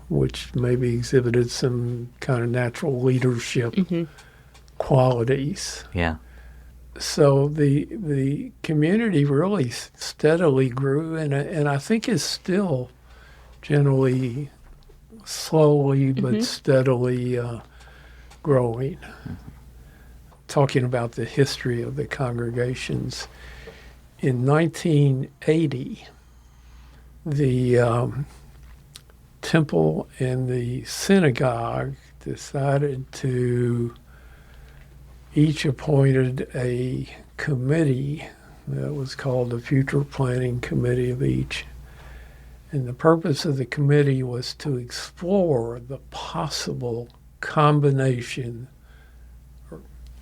which maybe exhibited some kind of natural leadership qualities. Yeah. So the community really steadily grew, and I think is still generally slowly but steadily growing. Talking about the history of the congregations, in 1980, the temple and the synagogue decided to each appointed a committee that was called the Future Planning Committee of each. And the purpose of the committee was to explore the possible combination,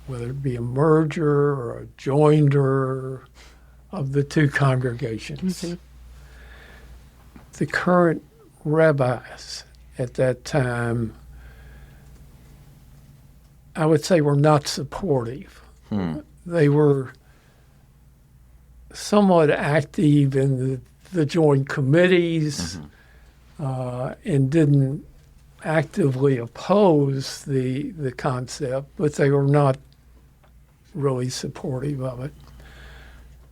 whether it be a merger or a joinder of the two congregations. The current rabbis at that time, I would say, were not supportive. They were somewhat active in the joint committees and didn't actively oppose the concept, but they were not really supportive of it.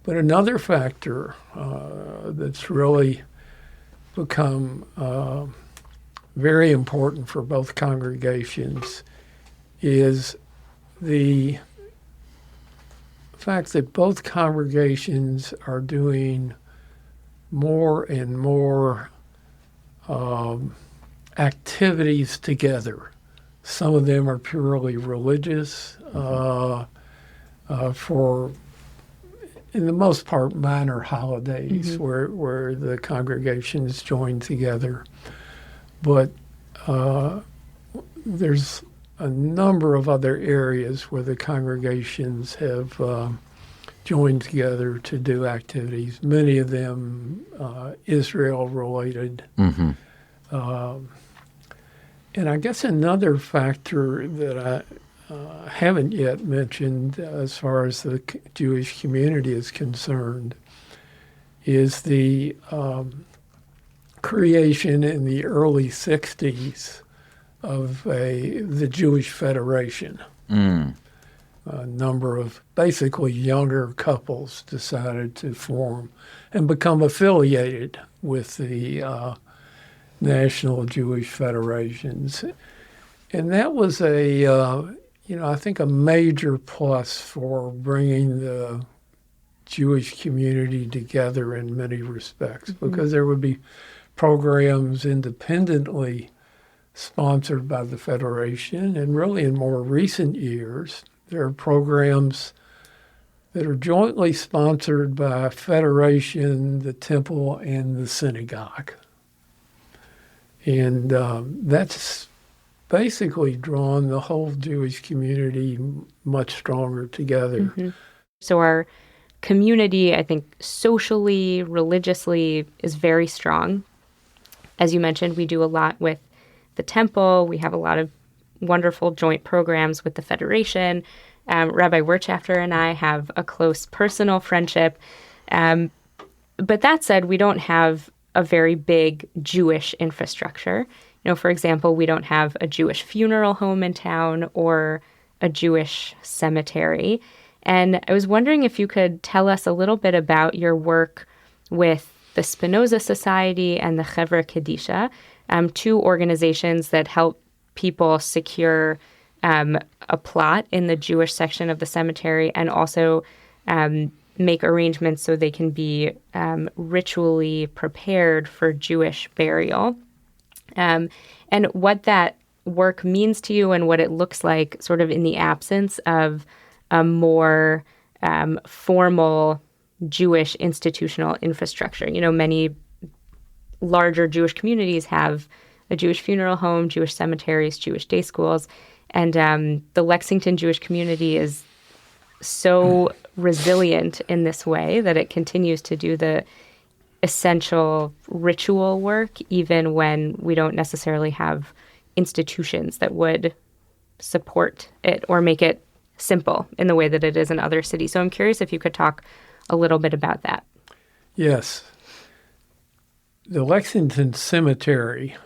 But another factor that's really become very important for both congregations is the fact that both congregations are doing more and more activities together. Some of them are purely religious, for, in the most part, minor holidays where the congregations join together. But there's a number of other areas where the congregations have joined together to do activities, many of them Israel-related. And I guess another factor that I haven't yet mentioned as far as the Jewish community is concerned is the creation in the early 60s of the Jewish Federation. A number of basically younger couples decided to form and become affiliated with the National Jewish Federations. And that was I think a major plus for bringing the Jewish community together in many respects, because there would be programs independently sponsored by the Federation, and really in more recent years, there are programs that are jointly sponsored by Federation, the Temple, and the Synagogue. And that's basically drawn the whole Jewish community much stronger together. So our community, I think, socially, religiously, is very strong. As you mentioned, we do a lot with the Temple. We have a lot of wonderful joint programs with the Federation. Rabbi Wirtschafter and I have a close personal friendship. But that said, we don't have a very big Jewish infrastructure. For example, we don't have a Jewish funeral home in town or a Jewish cemetery. And I was wondering if you could tell us a little bit about your work with the Spinoza Society and the Chevra Kedisha, two organizations that help people secure a plot in the Jewish section of the cemetery and also make arrangements so they can be ritually prepared for Jewish burial. And what that work means to you and what it looks like sort of in the absence of a more formal Jewish institutional infrastructure. Many larger Jewish communities have a Jewish funeral home, Jewish cemeteries, Jewish day schools. And the Lexington Jewish community is so resilient in this way that it continues to do the essential ritual work, even when we don't necessarily have institutions that would support it or make it simple in the way that it is in other cities. So I'm curious if you could talk a little bit about that. Yes. The Lexington Cemetery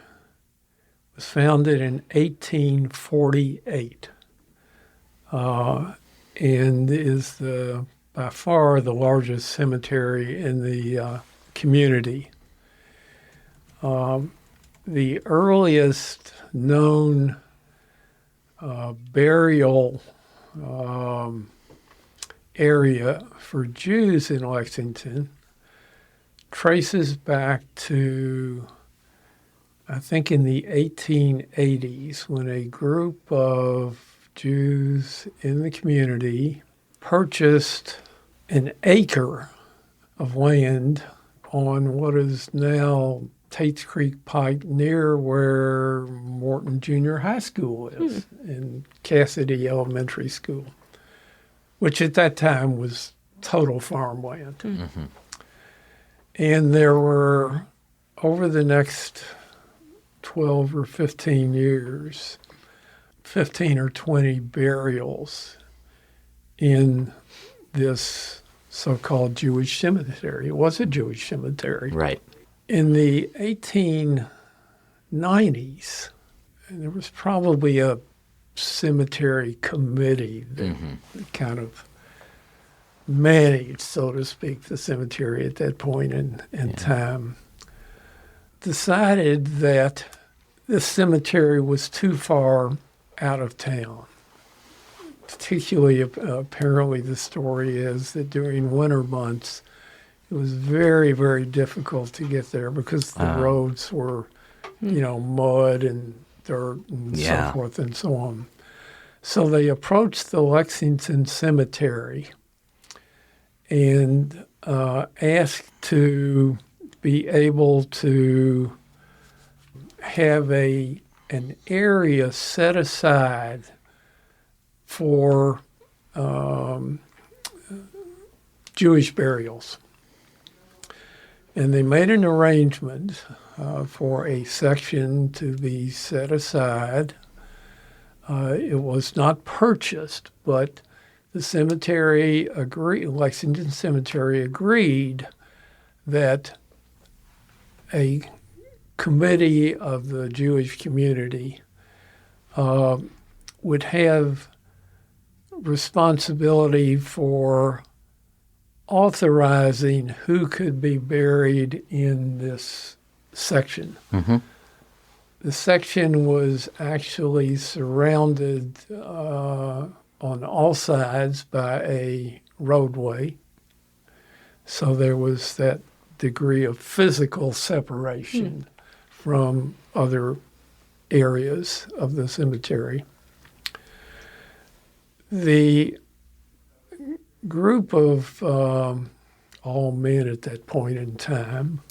was founded in 1848 and is by far the largest cemetery in the community. The earliest known burial area for Jews in Lexington traces back to, I think, in the 1880s, when a group of Jews in the community purchased an acre of land on what is now Tate's Creek Pike, near where Morton Junior High School is, and Cassidy Elementary School, which at that time was total farmland. Mm-hmm. And there were, over the next 12 or 15 years, 15 or 20 burials in this so-called Jewish cemetery. It was a Jewish cemetery. Right. In the 1890s, there was probably a cemetery committee that kind of managed, so to speak, the cemetery at that point in time, decided that this cemetery was too far out of town. Particularly, apparently the story is that during winter months, it was very, very difficult to get there because the roads were, mud and dirt and so forth and so on. So they approached the Lexington Cemetery and asked to be able to have an area set aside for Jewish burials. And they made an arrangement for a section to be set aside. It was not purchased, but the cemetery agreed, Lexington Cemetery agreed that a committee of the Jewish community would have responsibility for authorizing who could be buried in this section. Mm-hmm. The section was actually surrounded on all sides by a roadway, so there was that degree of physical separation from other areas of the cemetery. The group of all men at that point in time,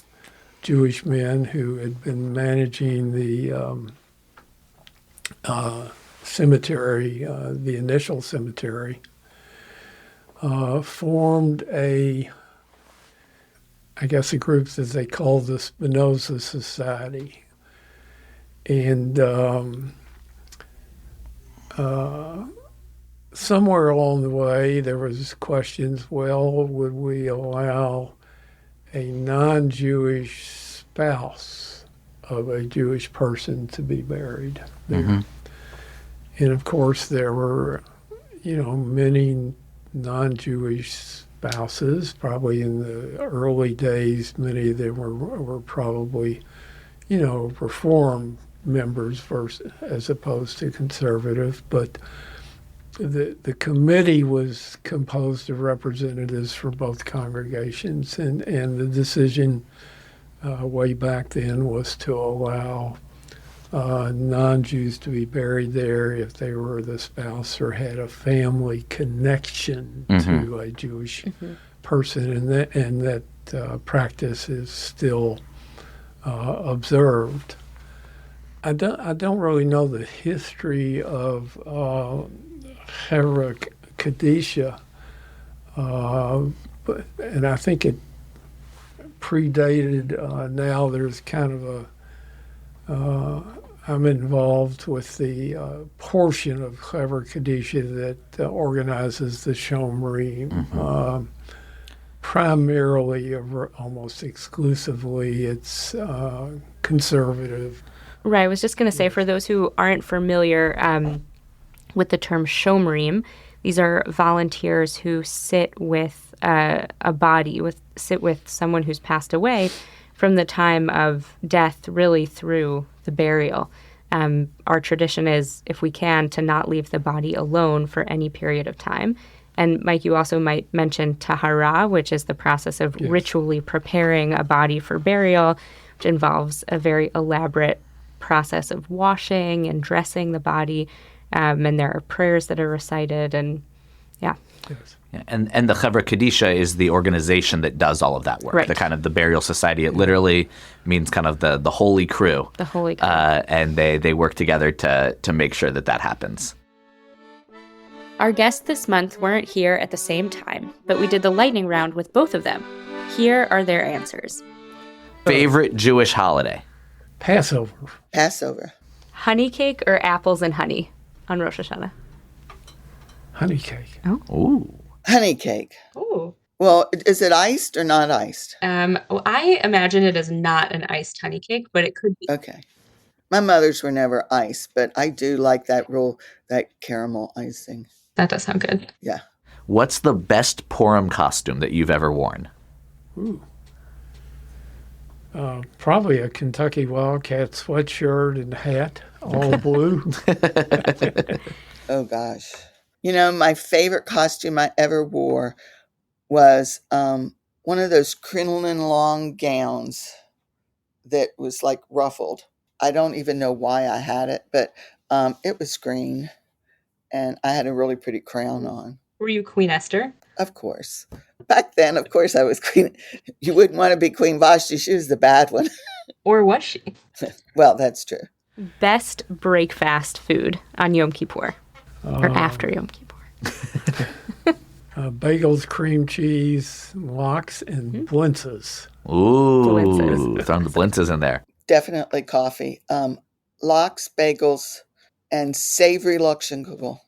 Jewish men who had been managing the cemetery, the initial cemetery, formed a group that they called the Spinoza Society. And somewhere along the way, there was questions, well, would we allow a non-Jewish spouse of a Jewish person to be buried there? Mm-hmm. And of course, there were, many non-Jewish spouses. Probably in the early days, many of them were probably, Reform members as opposed to conservative. But the committee was composed of representatives from both congregations, and the decision way back then was to allow non-Jews to be buried there if they were the spouse or had a family connection to a Jewish person, and that practice is still observed. I don't really know the history of Hevra Kadisha, and I think it predated. Now there's kind of I'm involved with the portion of Hevra Kadisha that organizes the Shomrim. Primarily, almost exclusively, it's conservative. Right. I was just going to say, for those who aren't familiar with the term Shomrim, these are volunteers who sit with a body, sit with someone who's passed away from the time of death really through the burial. Our tradition is, if we can, to not leave the body alone for any period of time. And Mike, you also might mention tahara, which is the process of ritually preparing a body for burial, which involves a very elaborate process of washing and dressing the body. And there are prayers that are recited, and Yes. Yeah, and the Hevra Kadisha is the organization that does all of that work, Right. the kind of the burial society. It literally means kind of the holy crew. the Holy Crew. And they work together to make sure that happens. Our guests this month weren't here at the same time, but we did the lightning round with both of them. Here are their answers. Favorite Jewish holiday? Passover. Passover. Honey cake or apples and honey on Rosh Hashanah? Honey cake. Ooh. Honey cake. Oh. Well, is it iced or not iced? I imagine it is not an iced honey cake, but it could be. Okay. My mother's were never iced, but I do like that caramel icing. That does sound good. Yeah. What's the best Purim costume that you've ever worn? Ooh. Probably a Kentucky Wildcat sweatshirt and hat, all blue. Oh, gosh. You know, my favorite costume I ever wore was one of those crinoline long gowns that was like ruffled. I don't even know why I had it, but it was green, and I had a really pretty crown on. Were you Queen Esther? Of course. Back then, of course, I was Queen. You wouldn't want to be Queen Vashti. She was the bad one. Or was she? Well, that's true. Best breakfast food on Yom Kippur or after Yom Kippur? Bagels, cream cheese, lox, and blintzes. Ooh. Blintzes. Throwing the blintzes in there. Definitely coffee. Lox, bagels, and savory Luxembourg.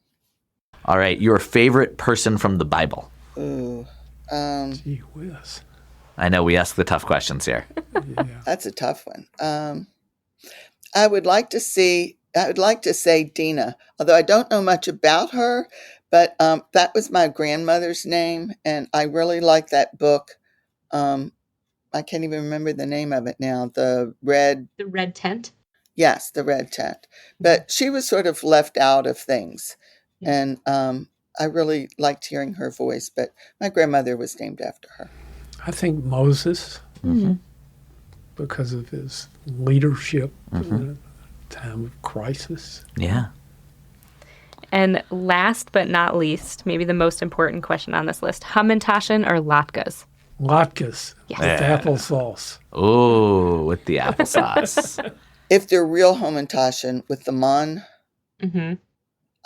All right. Your favorite person from the Bible? Ooh. Gee whiz. I know we ask the tough questions here. Yeah. That's a tough one. I would like to say Dina, although I don't know much about her, but that was my grandmother's name, and I really like that book. I can't even remember the name of it now. The Red Tent? Yes, the Red Tent. But she was sort of left out of things, and I really liked hearing her voice, but my grandmother was named after her. I think Moses, because of his leadership in a time of crisis. Yeah. And last but not least, maybe the most important question on this list, Hamantaschen or latkes? Latkes with applesauce. Ooh, with the applesauce. If they're real Hamantaschen with the mon, I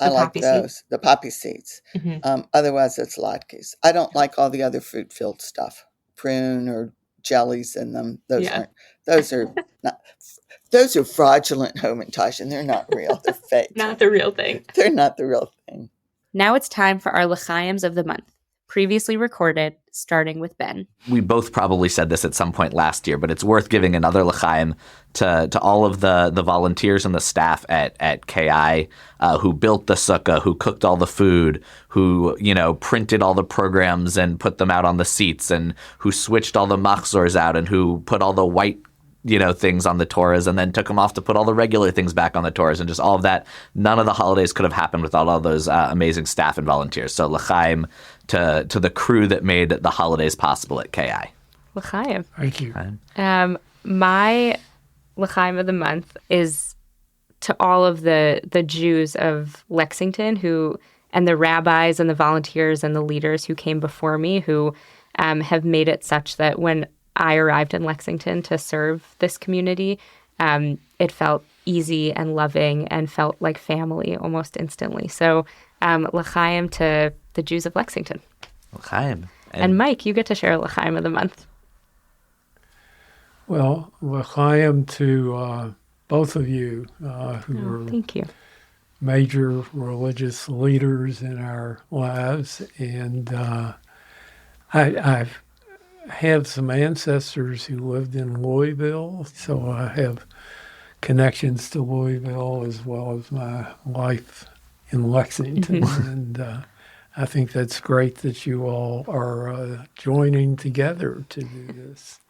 The like poppy those. seeds. The poppy seeds. Otherwise, it's latkes. I don't like all the other fruit-filled stuff, prune or jellies in them. Those aren't. Those are not. Those are fraudulent Hamantaschen. They're not real. They're fake. Not the real thing. They're not the real thing. Now it's time for our L'chaims of the month, previously recorded, starting with Ben. We both probably said this at some point last year, but it's worth giving another l'chaim to all of the volunteers and the staff at KI who built the sukkah, who cooked all the food, who printed all the programs and put them out on the seats, and who switched all the machzors out, and who put all the white things on the Torahs and then took them off to put all the regular things back on the Torahs, and just all of that. None of the holidays could have happened without all those amazing staff and volunteers. So l'chaim to the crew that made the holidays possible at KI. L'chaim. Thank you. My L'chaim of the month is to all of the Jews of Lexington and the rabbis and the volunteers and the leaders who came before me, who have made it such that when I arrived in Lexington to serve this community, it felt easy and loving and felt like family almost instantly. So l'chaim to the Jews of Lexington. L'chaim. And Mike, you get to share l'chaim of the month. Well, l'chaim to both of you who are Thank you. major religious leaders in our lives. And I have some ancestors who lived in Louisville, so I have connections to Louisville as well as my life in Lexington. And I think that's great that you all are joining together to do this.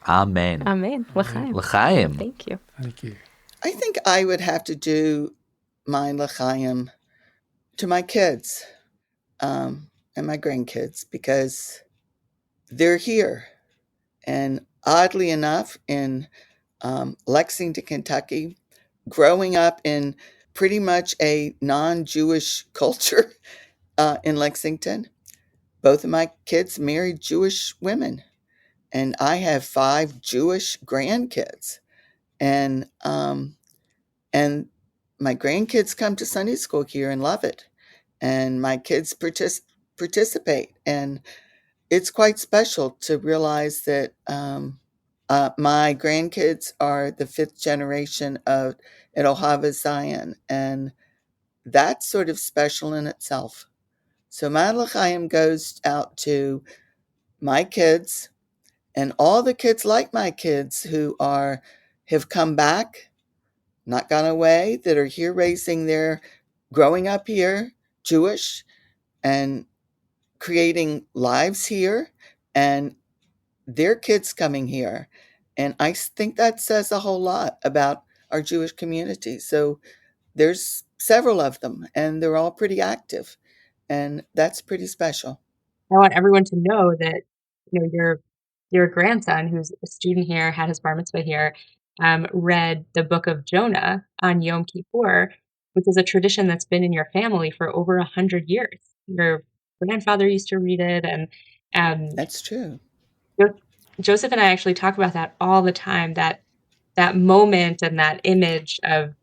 Amen. Amen. L'chaim. L'chaim. Thank you. Thank you. I think I would have to do my l'chaim to my kids and my grandkids because they're here. And oddly enough, in Lexington, Kentucky, growing up in pretty much a non-Jewish culture in Lexington, both of my kids married Jewish women. And I have 5 Jewish grandkids. And my grandkids come to Sunday school here and love it. And my kids participate. And it's quite special to realize that my grandkids are the 5th generation at Ohavay Zion. And that's sort of special in itself. So my l'chaim goes out to my kids and all the kids like my kids who have come back, not gone away, that are here growing up here, Jewish, and creating lives here, and their kids coming here. And I think that says a whole lot about our Jewish community. So there's several of them, and they're all pretty active, and that's pretty special. I want everyone to know that your grandson, who's a student here, had his bar mitzvah here, read the book of Jonah on Yom Kippur, which is a tradition that's been in your family for over 100 years. Your grandfather used to read it, and That's true. Joseph and I actually talk about that all the time. That moment and that image of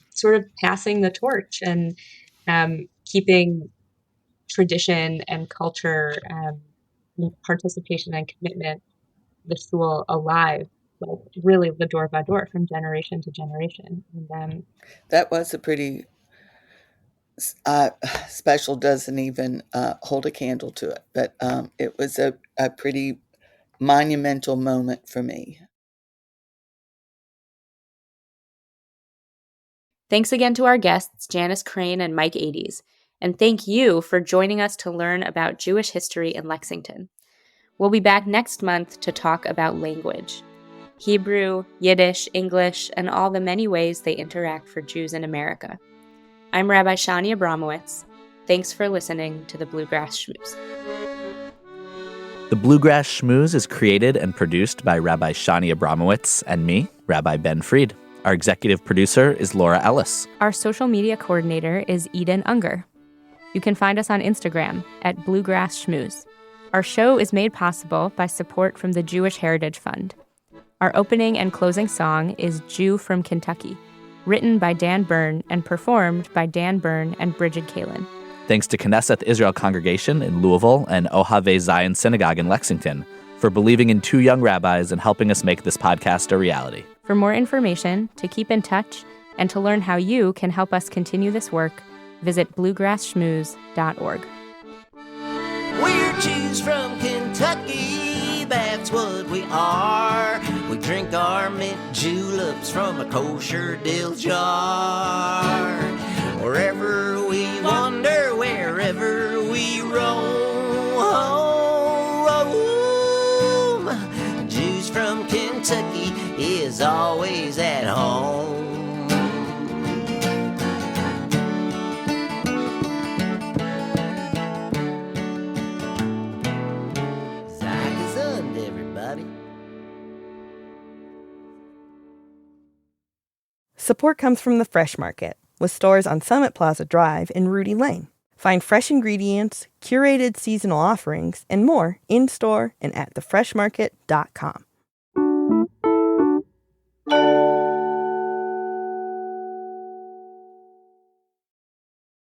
sort of passing the torch and keeping tradition and culture, participation and commitment, the shul alive, like really the door by door from generation to generation. And that was a pretty special, doesn't even hold a candle to it, but it was a pretty monumental moment for me. Thanks again to our guests, Janice Crane and Mike Ades. And thank you for joining us to learn about Jewish history in Lexington. We'll be back next month to talk about language. Hebrew, Yiddish, English, and all the many ways they interact for Jews in America. I'm Rabbi Shani Abramowitz. Thanks for listening to the Bluegrass Schmooze. The Bluegrass Schmooze is created and produced by Rabbi Shani Abramowitz and me, Rabbi Ben Fried. Our executive producer is Laura Ellis. Our social media coordinator is Eden Unger. You can find us on Instagram at Bluegrass Schmooze. Our show is made possible by support from the Jewish Heritage Fund. Our opening and closing song is Jew from Kentucky, written by Dan Byrne and performed by Dan Byrne and Bridget Kalin. Thanks to Knesset Israel Congregation in Louisville and Ohavay Zion Synagogue in Lexington for believing in 2 young rabbis and helping us make this podcast a reality. For more information, to keep in touch, and to learn how you can help us continue this work, visit bluegrassschmooze.org. We're Jews from Kentucky, that's what we are. We drink our mint juleps from a kosher dill jar. Wherever we wander, wherever we roam, Jews from Kentucky is always at home. Everybody. Support comes from the Fresh Market, with stores on Summit Plaza Drive and Rudy Lane. Find fresh ingredients, curated seasonal offerings, and more in-store and at thefreshmarket.com.